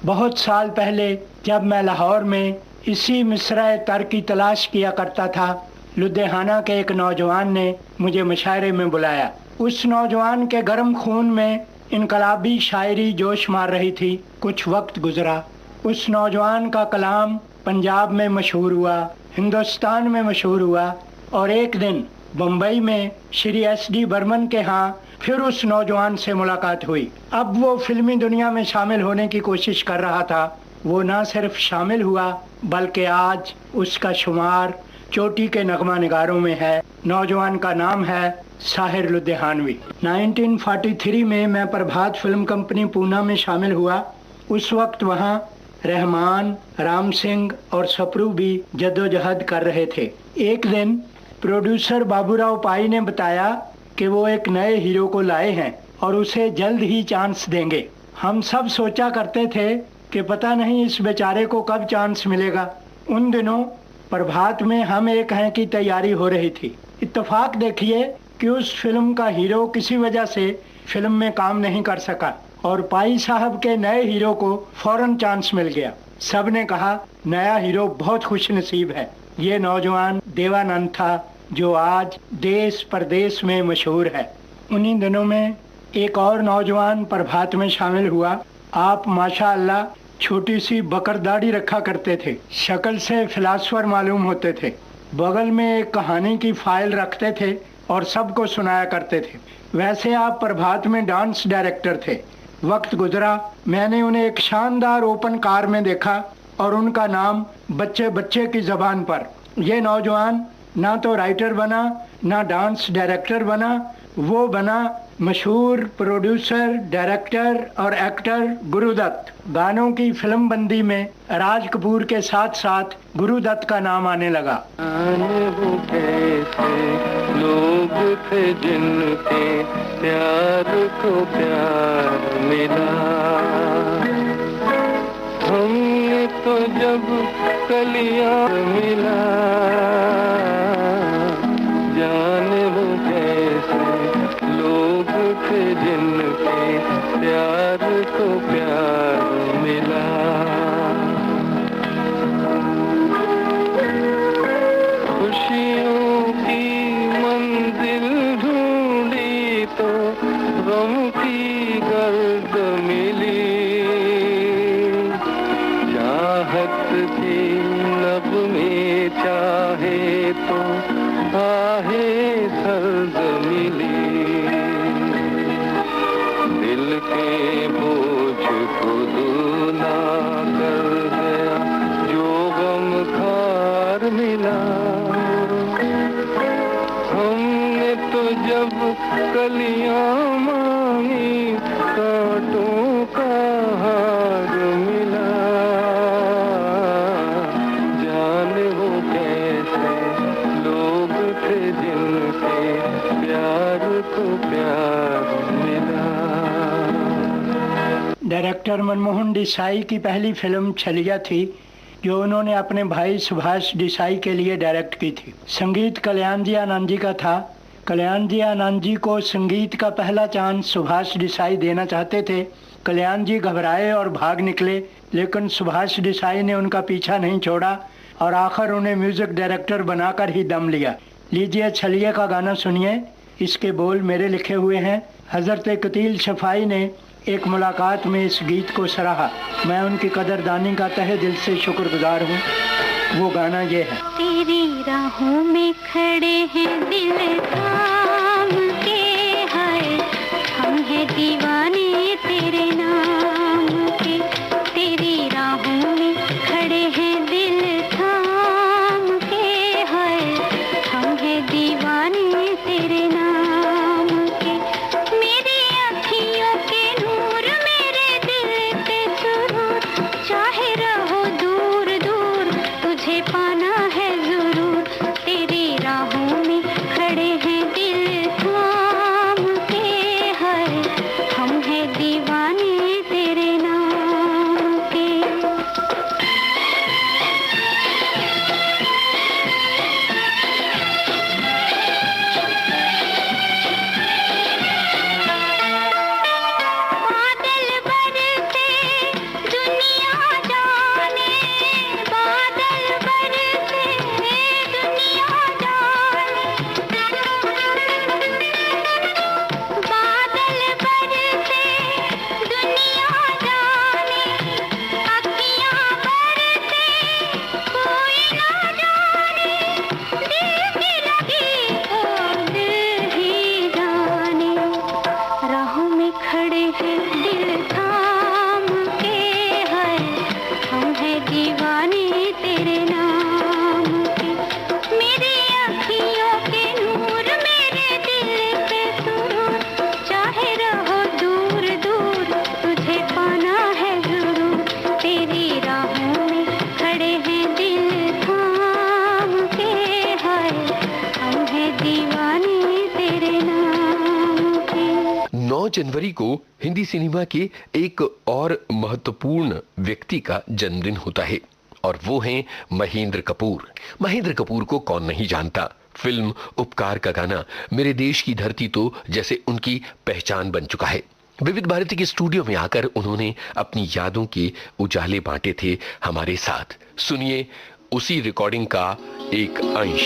बहुत साल पहले जब मैं लाहौर में इसी मिसराए तर की तलाश किया करता था, लुधियाना के एक नौजवान ने मुझे मुशायरे में बुलाया। उस नौजवान के गर्म खून में इनकलाबी शायरी जोश मार रही थी। कुछ वक्त गुजरा, उस नौजवान का कलाम पंजाब में मशहूर हुआ, हिंदुस्तान में मशहूर हुआ और एक दिन बम्बई में श्री SD बर्मन के यहाँ फिर उस नौजवान से मुलाकात हुई। अब वो फिल्मी दुनिया में शामिल होने की कोशिश कर रहा था। वो ना सिर्फ शामिल हुआ बल्कि आज उसका शुमार चोटी के नगमा निगारों में है। नौजवान का नाम है साहिर लुधियानवी। 1943 में मैं प्रभात फिल्म कंपनी पूना में शामिल हुआ। उस वक्त वहाँ रहमान, राम सिंह और सप्रू भी जद्दोजहद कर रहे थे। एक दिन प्रोड्यूसर बाबूराव पाई ने बताया कि वो एक नए हीरो को लाए हैं और उसे जल्द ही चांस देंगे। हम सब सोचा करते थे कि पता नहीं इस बेचारे को कब चांस मिलेगा। उन दिनों प्रभात में हम एक हैं की तैयारी हो रही थी। इत्तेफाक देखिए कि उस फिल्म का हीरो किसी वजह से फिल्म में काम नहीं कर सका और पाई साहब के नए हीरो को फौरन चांस मिल गया। सब ने कहा नया हीरो बहुत खुशनसीब है। ये नौजवान देवानंद था जो आज देश परदेश में मशहूर है। उन्हीं दिनों में एक और नौजवान प्रभात में शामिल हुआ। आप माशाअल्लाह छोटी सी बकर दाढ़ी रखा करते थे, शक्ल से फिलासफर मालूम होते थे, बगल में एक कहानी की फाइल रखते थे और सबको सुनाया करते थे। वैसे आप प्रभात में डांस डायरेक्टर थे। वक्त गुजरा, मैंने उन्हें एक शानदार ओपन कार में देखा और उनका नाम बच्चे बच्चे की जबान पर। ये नौजवान ना तो राइटर बना ना डांस डायरेक्टर बना, वो बना मशहूर प्रोड्यूसर, डायरेक्टर और एक्टर गुरुदत्त। गानों की फिल्म बंदी में राज कपूर के साथ साथ गुरुदत्त का नाम आने लगा। वो कैसे लोग थे जिनके प्यार को प्यार मिला। हमने तो जब कलियां मिला, जाने वो कैसे लोग थे जिनके प्यार को प्यार मिला। खुशियों की मंजिल ढूंढी तो गम की गर्द मिली। चाहत की नग़्मे चाहे तो आहे सर्द मिली। दिल के बोझ को दूना कर गया जो गम खार मिला। हमने तो जब कलियां मांगी कांटों का हार मिला। जाने वो कैसे लोग थे जिनके प्यार को प्यार मिला। डायरेक्टर मनमोहन देसाई की पहली फिल्म छलिया थी जो उन्होंने अपने भाई सुभाष देसाई के लिए डायरेक्ट की थी। संगीत कल्याण जी आनंद जी का था। कल्याण जी आनंद जी को संगीत का पहला चांस सुभाष देसाई देना चाहते थे। कल्याण जी घबराए और भाग निकले, लेकिन सुभाष देसाई ने उनका पीछा नहीं छोड़ा और आखिर उन्हें म्यूजिक डायरेक्टर बनाकर ही दम लिया। लीजिए छलिया का गाना सुनिए। इसके बोल मेरे लिखे हुए हैं। हजरत कतील शफाई ने एक मुलाकात में इस गीत को सराहा। मैं उनकी कदरदानी का तहे दिल से शुक्रगुजार हूँ। वो गाना ये है। तेरी राहों में खड़े हैं दिल थाम के, हाय हम हैं दीवाने तेरे नाम के। तेरी राहों में खड़े हैं दिल थाम के, हाय हम हैं दीवाने तेरे नाम के। मेरी अखियों के नूर मेरे दिल पे सुरूर, चाहे रहो दूर दूर तुझे पाना है जरूर। तेरी राहों में खड़े हैं दिल जनवरी को हिंदी सिनेमा के एक और महत्वपूर्ण व्यक्ति का जन्मदिन होता है और वो हैं महेंद्र कपूर। महेंद्र कपूर को कौन नहीं जानता। फिल्म उपकार का गाना मेरे देश की धरती तो जैसे उनकी पहचान बन चुका है। विविध भारती के स्टूडियो में आकर उन्होंने अपनी यादों के उजाले बांटे थे हमारे साथ। सुनिए उसी रिकॉर्डिंग का एक अंश।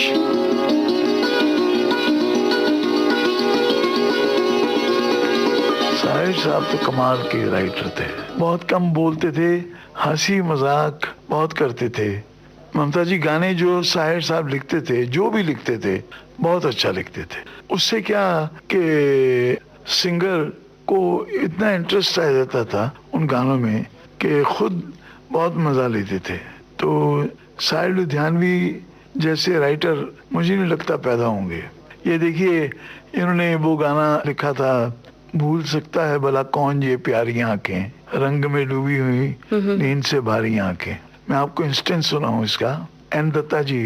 साहिर साहब तो कमाल के राइटर थे, बहुत कम बोलते थे, हंसी मजाक बहुत करते थे। ममता जी गाने जो साहिर साहब लिखते थे, जो भी लिखते थे, बहुत अच्छा लिखते थे। उससे क्या कि सिंगर को इतना इंटरेस्ट आ जाता था उन गानों में कि खुद बहुत मजा लेते थे। तो साहिर लुधियानवी जैसे राइटर मुझे नहीं लगता पैदा होंगे। ये देखिए इन्होंने वो गाना लिखा था, भूल सकता है भला कौन ये प्यारी आंखें, रंग में डूबी हुई नींद से भारी आंखें। मैं आपको इंस्टेंस सुनाऊं इसका। एन दत्ता जी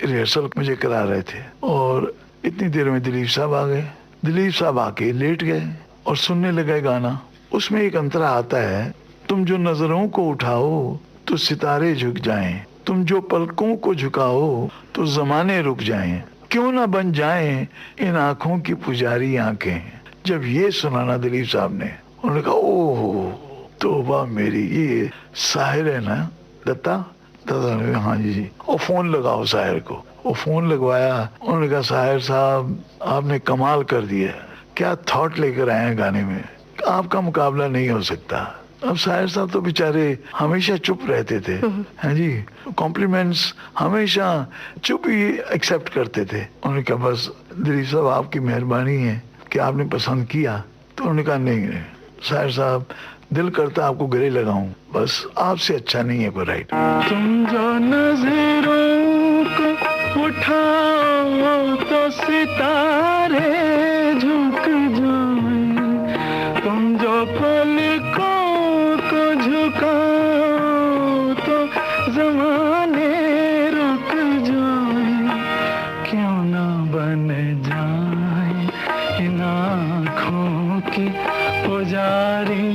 रिहर्सल मुझे करा रहे थे और इतनी देर में दिलीप साहब आ गए। दिलीप साहब आके लेट गए और सुनने लगे गाना। उसमें एक अंतरा आता है, तुम जो नजरों को उठाओ तो सितारे झुक जाएं, तुम जो पलकों को झुकाओ तो जमाने रुक जाएं, क्यों ना बन जाएं इन आंखों की पुजारी आंखें। जब ये सुनाना दिलीप साहब ने, उन्होंने कहा ओह तौबा मेरी, ये साहिर है ना दत्ता? दादा ने कहा हाँ जी। और फोन लगाओ साहिर को। वो फोन लगवाया। उन्होंने कहा साहिर साहब आपने कमाल कर दिया, क्या थॉट लेकर आए हैं गाने में, आपका मुकाबला नहीं हो सकता। अब साहिर साहब तो बेचारे हमेशा चुप रहते थे, हैं जी, कॉम्प्लीमेंट्स हमेशा चुप ही एक्सेप्ट करते थे। उन्होंने कहा बस दिलीप साहब आपकी मेहरबानी है कि आपने पसंद किया। तो उन्होंने कहा नहीं साहिर साहब, दिल करता आपको गले लगाऊं, बस आपसे अच्छा नहीं है कोई राइटर। तुम जो नजरों को उठाओ तो सितारे झुक जाएं, तुम जो पलकों को झुकाओ तो जमाने रुक जाएं, क्यों ना बन जाए इन आँखों की पुजारी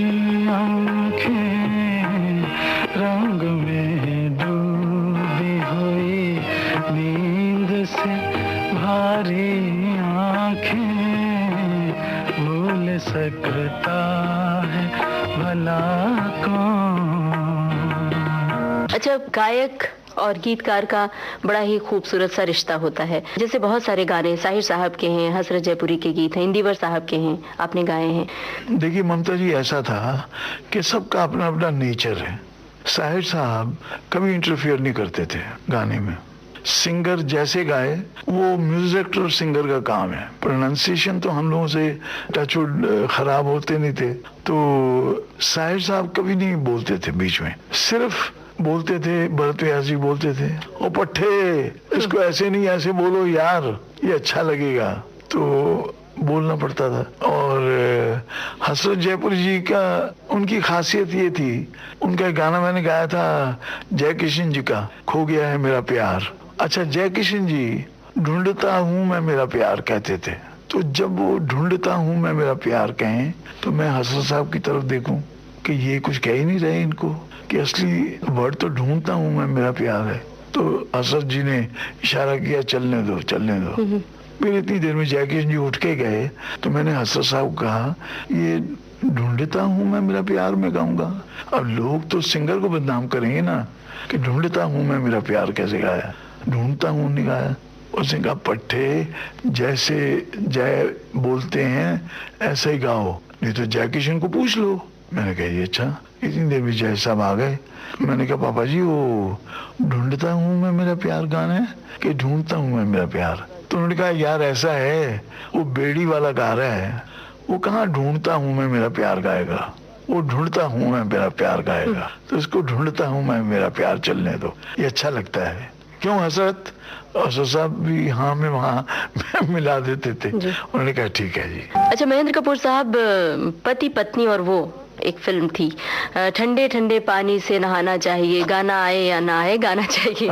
आँखें, रंग में डूबी हुई नींद से भारी आँखें, भूल सकता है भला कौन। अच्छा, गायक और गीतकार का बड़ा ही खूबसूरत सा रिश्ता होता है। जैसे बहुत सारे गाने साहिर साहब के हैं, हसरत जयपुरी के गीत हैं, इंदिवर साहब के हैं, आपने गाए हैं। देखिए ममता जी, ऐसा था कि सबका अपना अपना नेचर है। साहिर साहब कभी इंटरफियर नहीं करते थे गाने में। सिंगर जैसे गाए, वो म्यूजिक डायरेक्टर और सिंगर का काम है। प्रोनाउंसिएशन तो हम लोगों से टचवुड खराब होते नहीं थे, तो साहिर साहब कभी नहीं बोलते थे बीच में, सिर्फ बोलते थे, भरत व्यास जी बोलते थे, ओ पट्टे इसको ऐसे नहीं ऐसे बोलो यार, ये अच्छा लगेगा, तो बोलना पड़ता था। और हसरत जयपुरी जी का उनकी खासियत ये थी, उनका एक गाना मैंने गाया था जय किशन जी का, खो गया है मेरा प्यार। अच्छा, जय किशन जी ढूंढता हूँ मैं मेरा प्यार कहते थे, तो जब वो ढूंढता हूँ मैं मेरा प्यार कहें तो मैं हसरत साहब की तरफ देखूं कि ये कुछ कह ही नहीं रहे इनको, कि असली वर्ड तो ढूंढता हूँ मैं मेरा प्यार है। तो हसरत जी ने इशारा किया चलने दो चलने दो। फिर इतनी देर में जय किशन जी उठ के गए, तो मैंने हसरत साहब को कहा ये ढूंढता हूँ मैं मेरा प्यार में गाऊंगा। अब लोग तो सिंगर को बदनाम करेंगे ना कि ढूंढता हूँ मैं मेरा प्यार कैसे गाया, ढूंढता हूँ नहीं गाया। उसने कहा पट्टे जैसे जय बोलते हैं ऐसे ही गाओ, नहीं तो जय किशन को पूछ लो। मैंने कहा ये अच्छा। इतनी देर में जय साहब आ गए। मैंने कहा पापा जी वो ढूंढता हूँ मैं मेरा प्यार गाना है कि ढूंढता हूँ मैं मेरा प्यार? तो उन्होंने कहा यार ऐसा है, वो बेड़ी वाला गा रहा है, वो कहाँ ढूंढता हूँ मैं मेरा प्यार गाएगा, वो ढूंढता हूँ मैं मेरा प्यार गाएगा। तो इसको ढूंढता हूँ मैं मेरा प्यार चलने दो, ये अच्छा लगता है। क्यों हसरत? हसरत साहब भी हाँ में वहाँ मिला देते थे। उन्होंने कहा ठीक है जी। अच्छा, महेंद्र कपूर साहब, पति पत्नी और वो एक फिल्म थी, ठंडे ठंडे पानी से नहाना चाहिए, गाना आए या ना आए गाना चाहिए।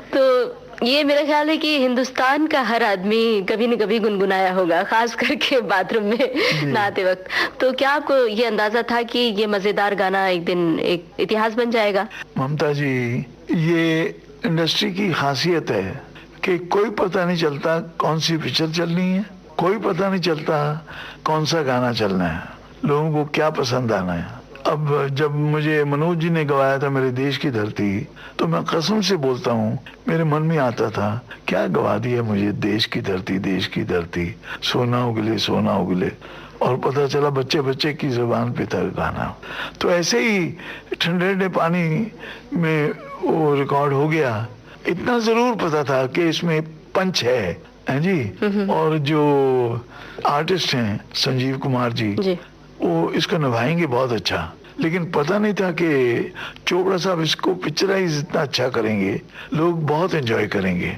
तो ये मेरा ख्याल है कि हिंदुस्तान का हर आदमी कभी न कभी गुनगुनाया होगा, खास करके बाथरूम में नहाते वक्त। तो क्या आपको ये अंदाजा था कि ये मजेदार गाना एक दिन एक इतिहास बन जाएगा? ममता जी, ये इंडस्ट्री की खासियत है कि कोई पता नहीं चलता कौन सी पिक्चर चलनी है, कोई पता नहीं चलता कौन सा गाना चलना है, लोगों को क्या पसंद आना है। अब जब मुझे मनोज जी ने गवाया था मेरे देश की धरती, तो मैं कसम से बोलता हूँ मेरे मन में आता था क्या गवा दिया मुझे देश की धरती, देश की धरती, सोना उगले सोना उगले, और पता चला बच्चे बच्चे की जुबान पे था गाना। तो ऐसे ही ठंडे ठंडे पानी में वो रिकॉर्ड हो गया। इतना जरूर पता था कि इसमें पंच है जी, और जो आर्टिस्ट हैं संजीव कुमार जी, वो इसको निभाएंगे बहुत अच्छा, लेकिन पता नहीं था कि चोपड़ा साहब इसको पिक्चराइज इतना अच्छा करेंगे, लोग बहुत एंजॉय करेंगे,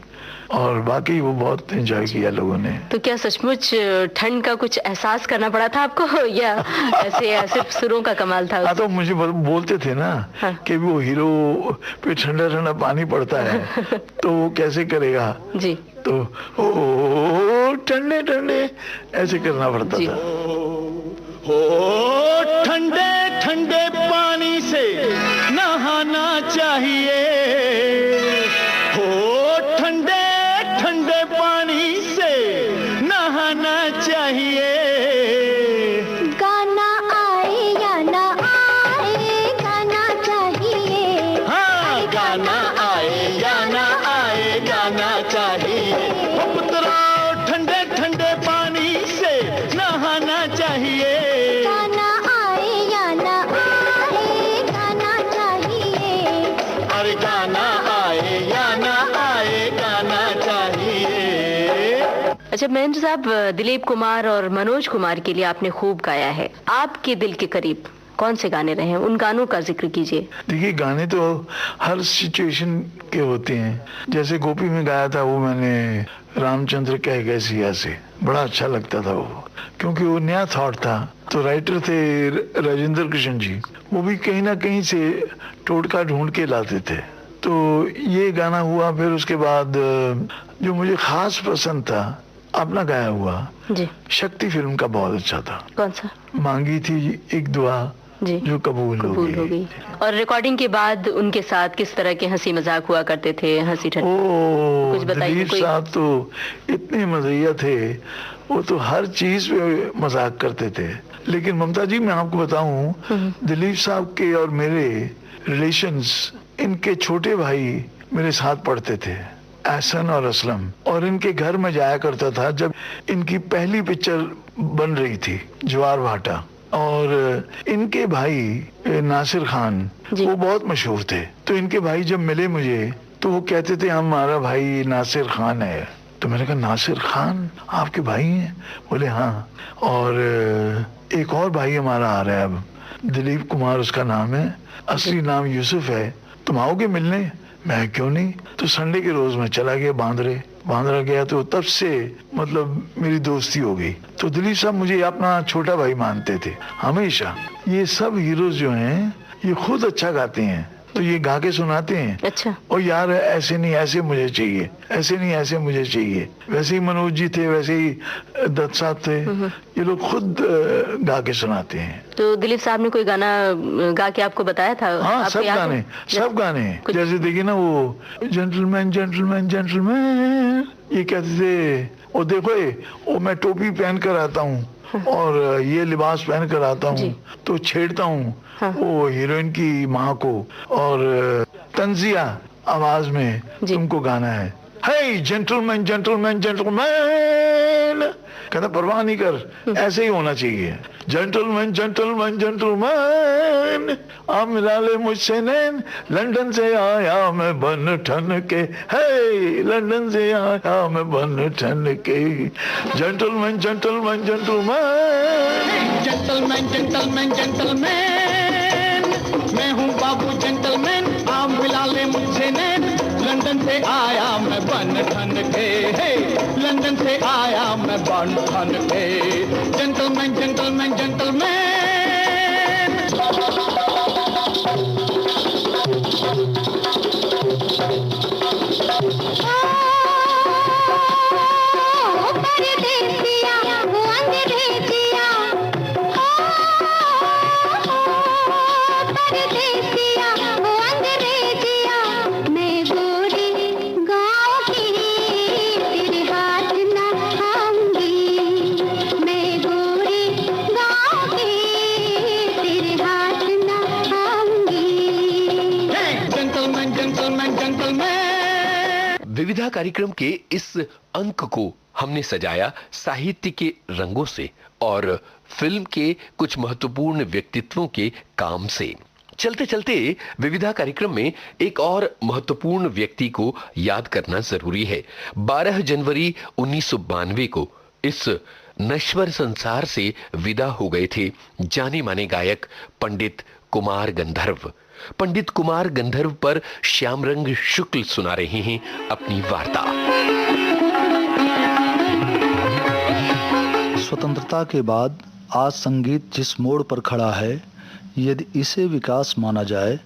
और बाकी वो बहुत एंजॉय किया लोगों ने। तो क्या सचमुच ठंड का कुछ एहसास करना पड़ा था आपको, या ऐसे सिर्फ सुरों का कमाल था? हाँ, तो मुझे बोलते थे ना कि वो हीरो पे ठंडा ठंडा पानी पड़ता है तो वो कैसे करेगा जी, तो ओ ठंडे ठंडे ऐसे करना पड़ता था। हो ठंडे ठंडे पानी से नहाना चाहिए, हो ठंडे ठंडे पानी से नहाना चाहिए। गाना आए या ना आए गाना चाहिए, हाँ, गाना आए या ना आए गाना चाहिए। हो पुत्रा ठंडे ठंडे पानी से नहाना चाहिए। अच्छा महेंद्र साहब, दिलीप कुमार और मनोज कुमार के लिए आपने खूब गाया है, आपके दिल के करीब कौन से गाने रहे हैं, उन गानों का जिक्र कीजिए। देखिए, गाने तो हर सिचुएशन के होते हैं। जैसे गोपी में गाया था वो मैंने रामचंद्र कह गए सिया से, बड़ा अच्छा लगता था वो, क्योंकि वो नया थॉट था। तो राइटर थे राजेंद्र कृष्ण जी, वो भी कहीं ना कहीं से टोटका ढूंढ के लाते थे। तो ये गाना हुआ। फिर उसके बाद जो मुझे खास पसंद था अपना गाया हुआ जी, शक्ति फिल्म का बहुत अच्छा था। कौन सा? मांगी थी एक दुआ जी, जो कबूल हो गई। और रिकॉर्डिंग के बाद उनके साथ किस तरह के हंसी मजाक हुआ करते थे? हंसी ठट्ठा कुछ बताइए। दिलीप साहब तो इतने मज़ेदार थे, वो तो हर चीज पे मजाक करते थे। लेकिन ममता जी, मैं आपको बताऊं, दिलीप साहब के और मेरे रिलेशंस, इनके छोटे भाई मेरे साथ पढ़ते थे, एहसन और असलम, और इनके घर में जाया करता था जब इनकी पहली पिक्चर बन रही थी ज्वार भाटा। और इनके भाई नासिर खान वो बहुत मशहूर थे। तो इनके भाई जब मिले मुझे तो वो कहते थे हमारा भाई नासिर खान है। तो मैंने कहा नासिर खान आपके भाई हैं? बोले हाँ। और एक और भाई हमारा आ रहा है अब, दिलीप कुमार उसका नाम है, असली नाम यूसुफ है, तुम आओगे मिलने? मैं क्यों नहीं। तो संडे के रोज मैं चला गया बांद्रा गया। तो तब से मतलब मेरी दोस्ती हो गई। तो दिलीप साहब मुझे अपना छोटा भाई मानते थे हमेशा। ये सब हीरोज जो हैं ये खुद अच्छा गाते हैं, तो ये गा के सुनाते हैं। अच्छा। और यार ऐसे नहीं ऐसे मुझे चाहिए, ऐसे नहीं ऐसे मुझे चाहिए। वैसे ही मनोज जी थे, वैसे ही दत्त साहब थे, ये लोग खुद गा के सुनाते हैं। तो दिलीप साहब ने कोई गाना गा के आपको बताया था? हाँ, सब गाने। जैसे देखिए ना वो जेंटलमैन जेंटलमैन जेंटलमैन ये कहते थे, और देखो वो मैं टोपी पहन कर आता हूँ और ये लिबास पहन कर आता हूँ तो छेड़ता हूँ वो हीरोइन की माँ को, और तंजिया आवाज में तुमको गाना है, हे जेंटलमैन जेंटलमैन जेंटलमैन। कहता परवाह नहीं कर, ऐसे ही होना चाहिए। जेंटलमैन जेंटलमैन जेंटलमैन, आप मिला ले मुझसे नैन, लंदन से आया मैं बन ठन के, हे लंदन से आया मैं बन ठन के। Gentleman gentleman gentleman, gentleman gentleman gentleman, मैं हूँ बाबू जेंटलमैन, आप मिला ले मुझसे नैन, लंदन से आया मैं बन ठन के, हे लंदन से आया मैं बन ठन के। Gentleman gentleman gentleman. Gentleman gentleman. विविधा कार्यक्रम के इस अंक को हमने सजाया साहित्य के रंगों से और फिल्म के कुछ महत्वपूर्ण व्यक्तित्वों के काम से। चलते चलते विविधा कार्यक्रम में एक और महत्वपूर्ण व्यक्ति को याद करना जरूरी है। 12 जनवरी 1992 को इस नश्वर संसार से विदा हो गए थे जाने माने गायक पंडित कुमार गंधर्व। पंडित कुमार गंधर्व पर श्यामरंग शुक्ल सुना रहे हैं अपनी वार्ता। स्वतंत्रता के बाद आज संगीत जिस मोड़ पर खड़ा है, यदि इसे विकास माना जाए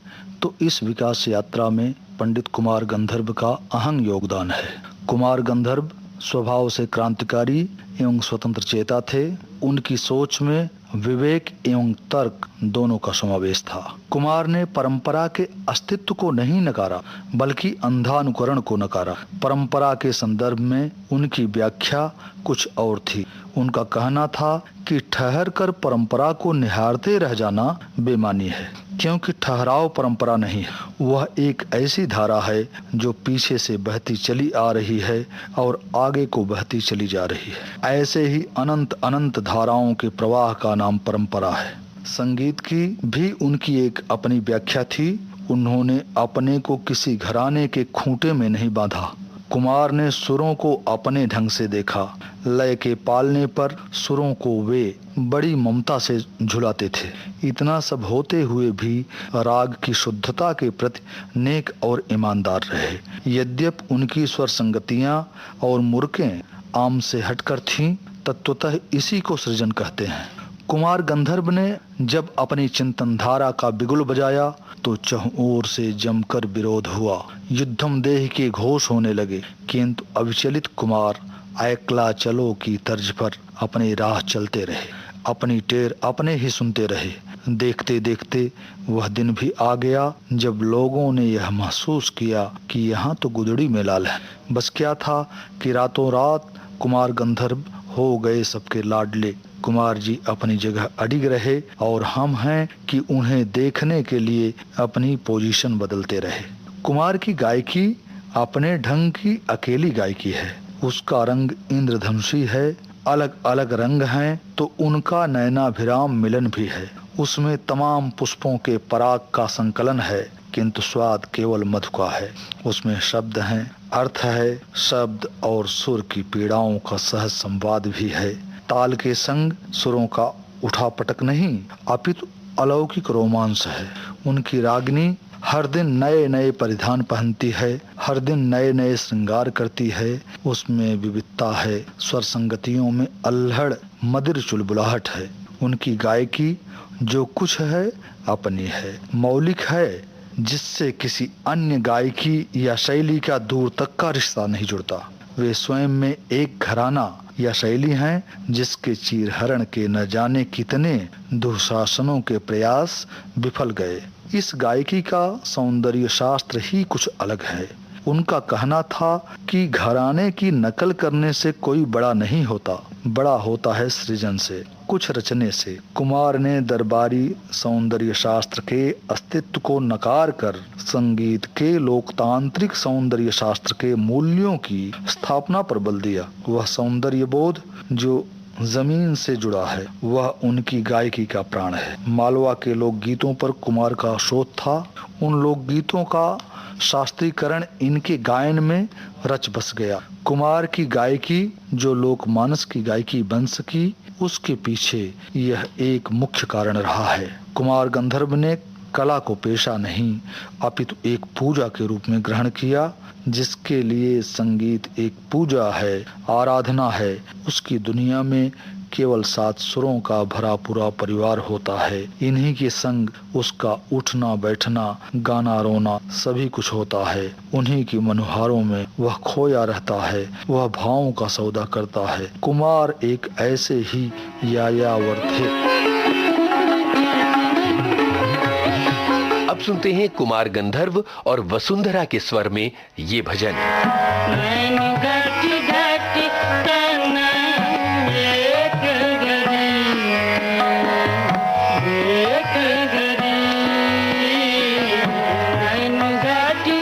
तो इस विकास यात्रा में पंडित कुमार गंधर्व का अहम योगदान है। कुमार गंधर्व स्वभाव से क्रांतिकारी एवं स्वतंत्र चेता थे। उनकी सोच में विवेक एवं तर्क दोनों का समावेश था। कुमार ने परंपरा के अस्तित्व को नहीं नकारा, बल्कि अंधानुकरण को नकारा। परंपरा के संदर्भ में उनकी व्याख्या कुछ और थी। उनका कहना था कि ठहर कर परंपरा को निहारते रह जाना बेमानी है, क्योंकि ठहराव परंपरा नहीं है, वह एक ऐसी धारा है जो पीछे से बहती चली आ रही है और आगे को बहती चली जा रही है। ऐसे ही अनंत अनंत धाराओं के प्रवाह का नाम परंपरा है। संगीत की भी उनकी एक अपनी व्याख्या थी। उन्होंने अपने को किसी घराने के खूंटे में नहीं बांधा। कुमार ने सुरों को अपने ढंग से देखा। लय के पालने पर सुरों को वे बड़ी ममता से झुलाते थे। इतना सब होते हुए भी राग की शुद्धता के प्रति नेक और ईमानदार रहे। यद्यपि उनकी स्वर संगतियां और मुर्कें आम से हटकर थीं, तत्वतः इसी को सृजन कहते हैं। कुमार गंधर्व ने जब अपनी चिंतन धारा का बिगुल बजाया तो चहुओर से जमकर विरोध हुआ। युद्धम देह के घोष होने लगे, किंतु अविचलित कुमार ऐकला चलो की तर्ज पर अपनी राह चलते रहे। अपनी टेर अपने ही सुनते रहे। देखते देखते वह दिन भी आ गया जब लोगों ने यह महसूस किया कि यहाँ तो गुदड़ी में लाल है। बस क्या था कि रातों रात कुमार गंधर्व हो गए सबके लाडले। कुमार जी अपनी जगह अडिग रहे और हम हैं कि उन्हें देखने के लिए अपनी पोजीशन बदलते रहे। कुमार की गायकी अपने ढंग की अकेली गायकी है। उसका रंग इंद्रधनुषी है। अलग अलग रंग हैं तो उनका नयनाभिराम मिलन भी है। उसमें तमाम पुष्पों के पराग का संकलन है, किंतु स्वाद केवल मधु का है। उसमें शब्द हैं, अर्थ है। शब्द और सुर की पीड़ाओं का सहज संवाद भी है। ताल के संग सुरों का उठापटक नहीं, अपितु अलौकिक रोमांस है। उनकी रागनी हर दिन नए नए परिधान पहनती है, हर दिन नए नए श्रृंगार करती है। उसमें विविधता है। स्वर संगतियों में अल्हड़ मधुर चुलबुलाहट है। उनकी गायकी जो कुछ है अपनी है, मौलिक है, जिससे किसी अन्य गायकी या शैली का दूर तक का रिश्ता नहीं जुड़ता। वे स्वयं में एक घराना या शैली हैं जिसके चीरहरण के न जाने कितने दुशासनों के प्रयास विफल गए। इस गायकी का सौंदर्य शास्त्र ही कुछ अलग है। उनका कहना था कि घराने की नकल करने से कोई बड़ा नहीं होता, बड़ा होता है सृजन से, कुछ रचने से। कुमार ने दरबारी सौंदर्य शास्त्र के अस्तित्व को नकार कर संगीत के लोकतांत्रिक सौंदर्य शास्त्र के मूल्यों की स्थापना पर बल दिया। वह सौंदर्य बोध जो जमीन से जुड़ा है, वह उनकी गायकी का प्राण है। मालवा के लोकगीतों पर कुमार का शोध था। उन लोकगीतों का शास्त्रीकरण इनके गायन में रच बस गया। कुमार की गायकी जो लोकमानस की गायकी बन सकी, उसके पीछे यह एक मुख्य कारण रहा है। कुमार गंधर्व ने कला को पेशा नहीं अपितु एक पूजा के रूप में ग्रहण किया। जिसके लिए संगीत एक पूजा है, आराधना है, उसकी दुनिया में केवल 7 सुरों का भरा पूरा परिवार होता है। इन्हीं के संग उसका उठना बैठना, गाना रोना सभी कुछ होता है। उन्हीं की मनोहारों में वह खोया रहता है, वह भावों का सौदा करता है। कुमार एक ऐसे ही यायावर थे। अब सुनते हैं कुमार गंधर्व और वसुंधरा के स्वर में ये भजन।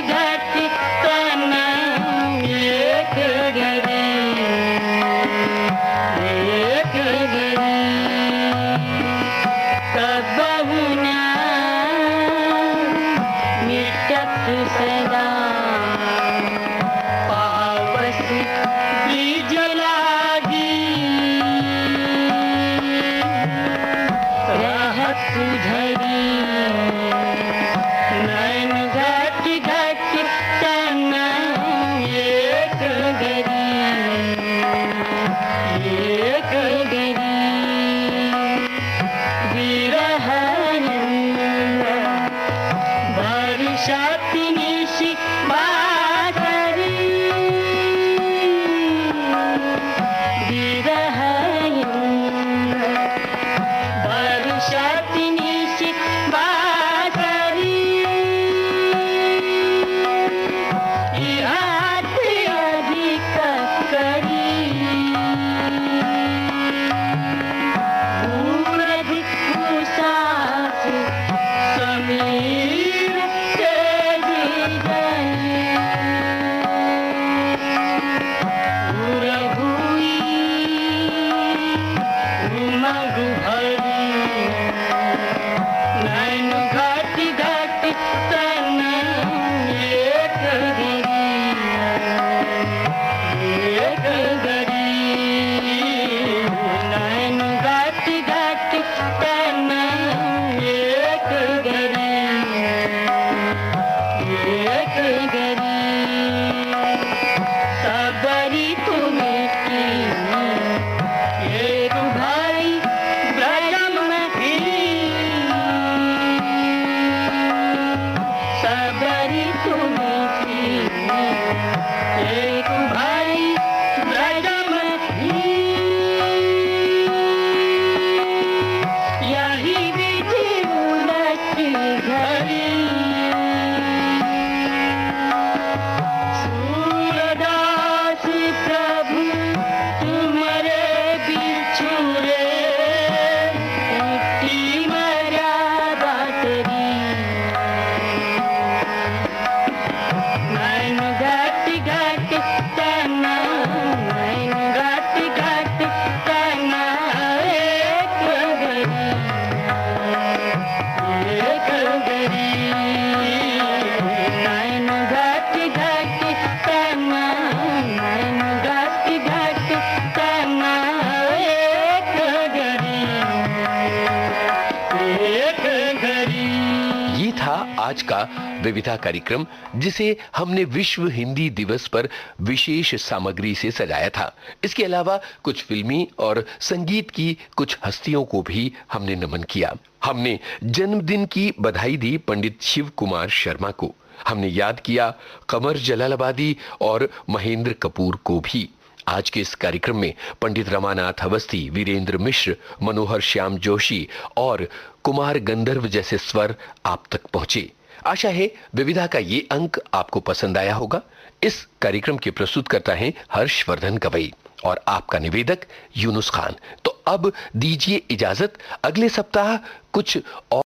घट आज का विविधा कार्यक्रम, जिसे हमने विश्व हिंदी दिवस पर विशेष सामग्री से सजाया था। इसके अलावा कुछ फिल्मी और संगीत की कुछ हस्तियों को भी हमने नमन किया। हमने जन्मदिन की बधाई दी पंडित शिव कुमार शर्मा को। हमने याद किया कमर जलालाबादी और महेंद्र कपूर को भी। आज के इस कार्यक्रम में पंडित रमानाथ अवस्थी, वीरेंद्र मिश्र, मनोहर श्याम जोशी और कुमार गंधर्व जैसे स्वर आप तक पहुंचे। आशा है विविधा का ये अंक आपको पसंद आया होगा। इस कार्यक्रम के प्रस्तुतकर्ता हैं हर्षवर्धन गवई और आपका निवेदक यूनुस खान। तो अब दीजिए इजाजत, अगले सप्ताह कुछ और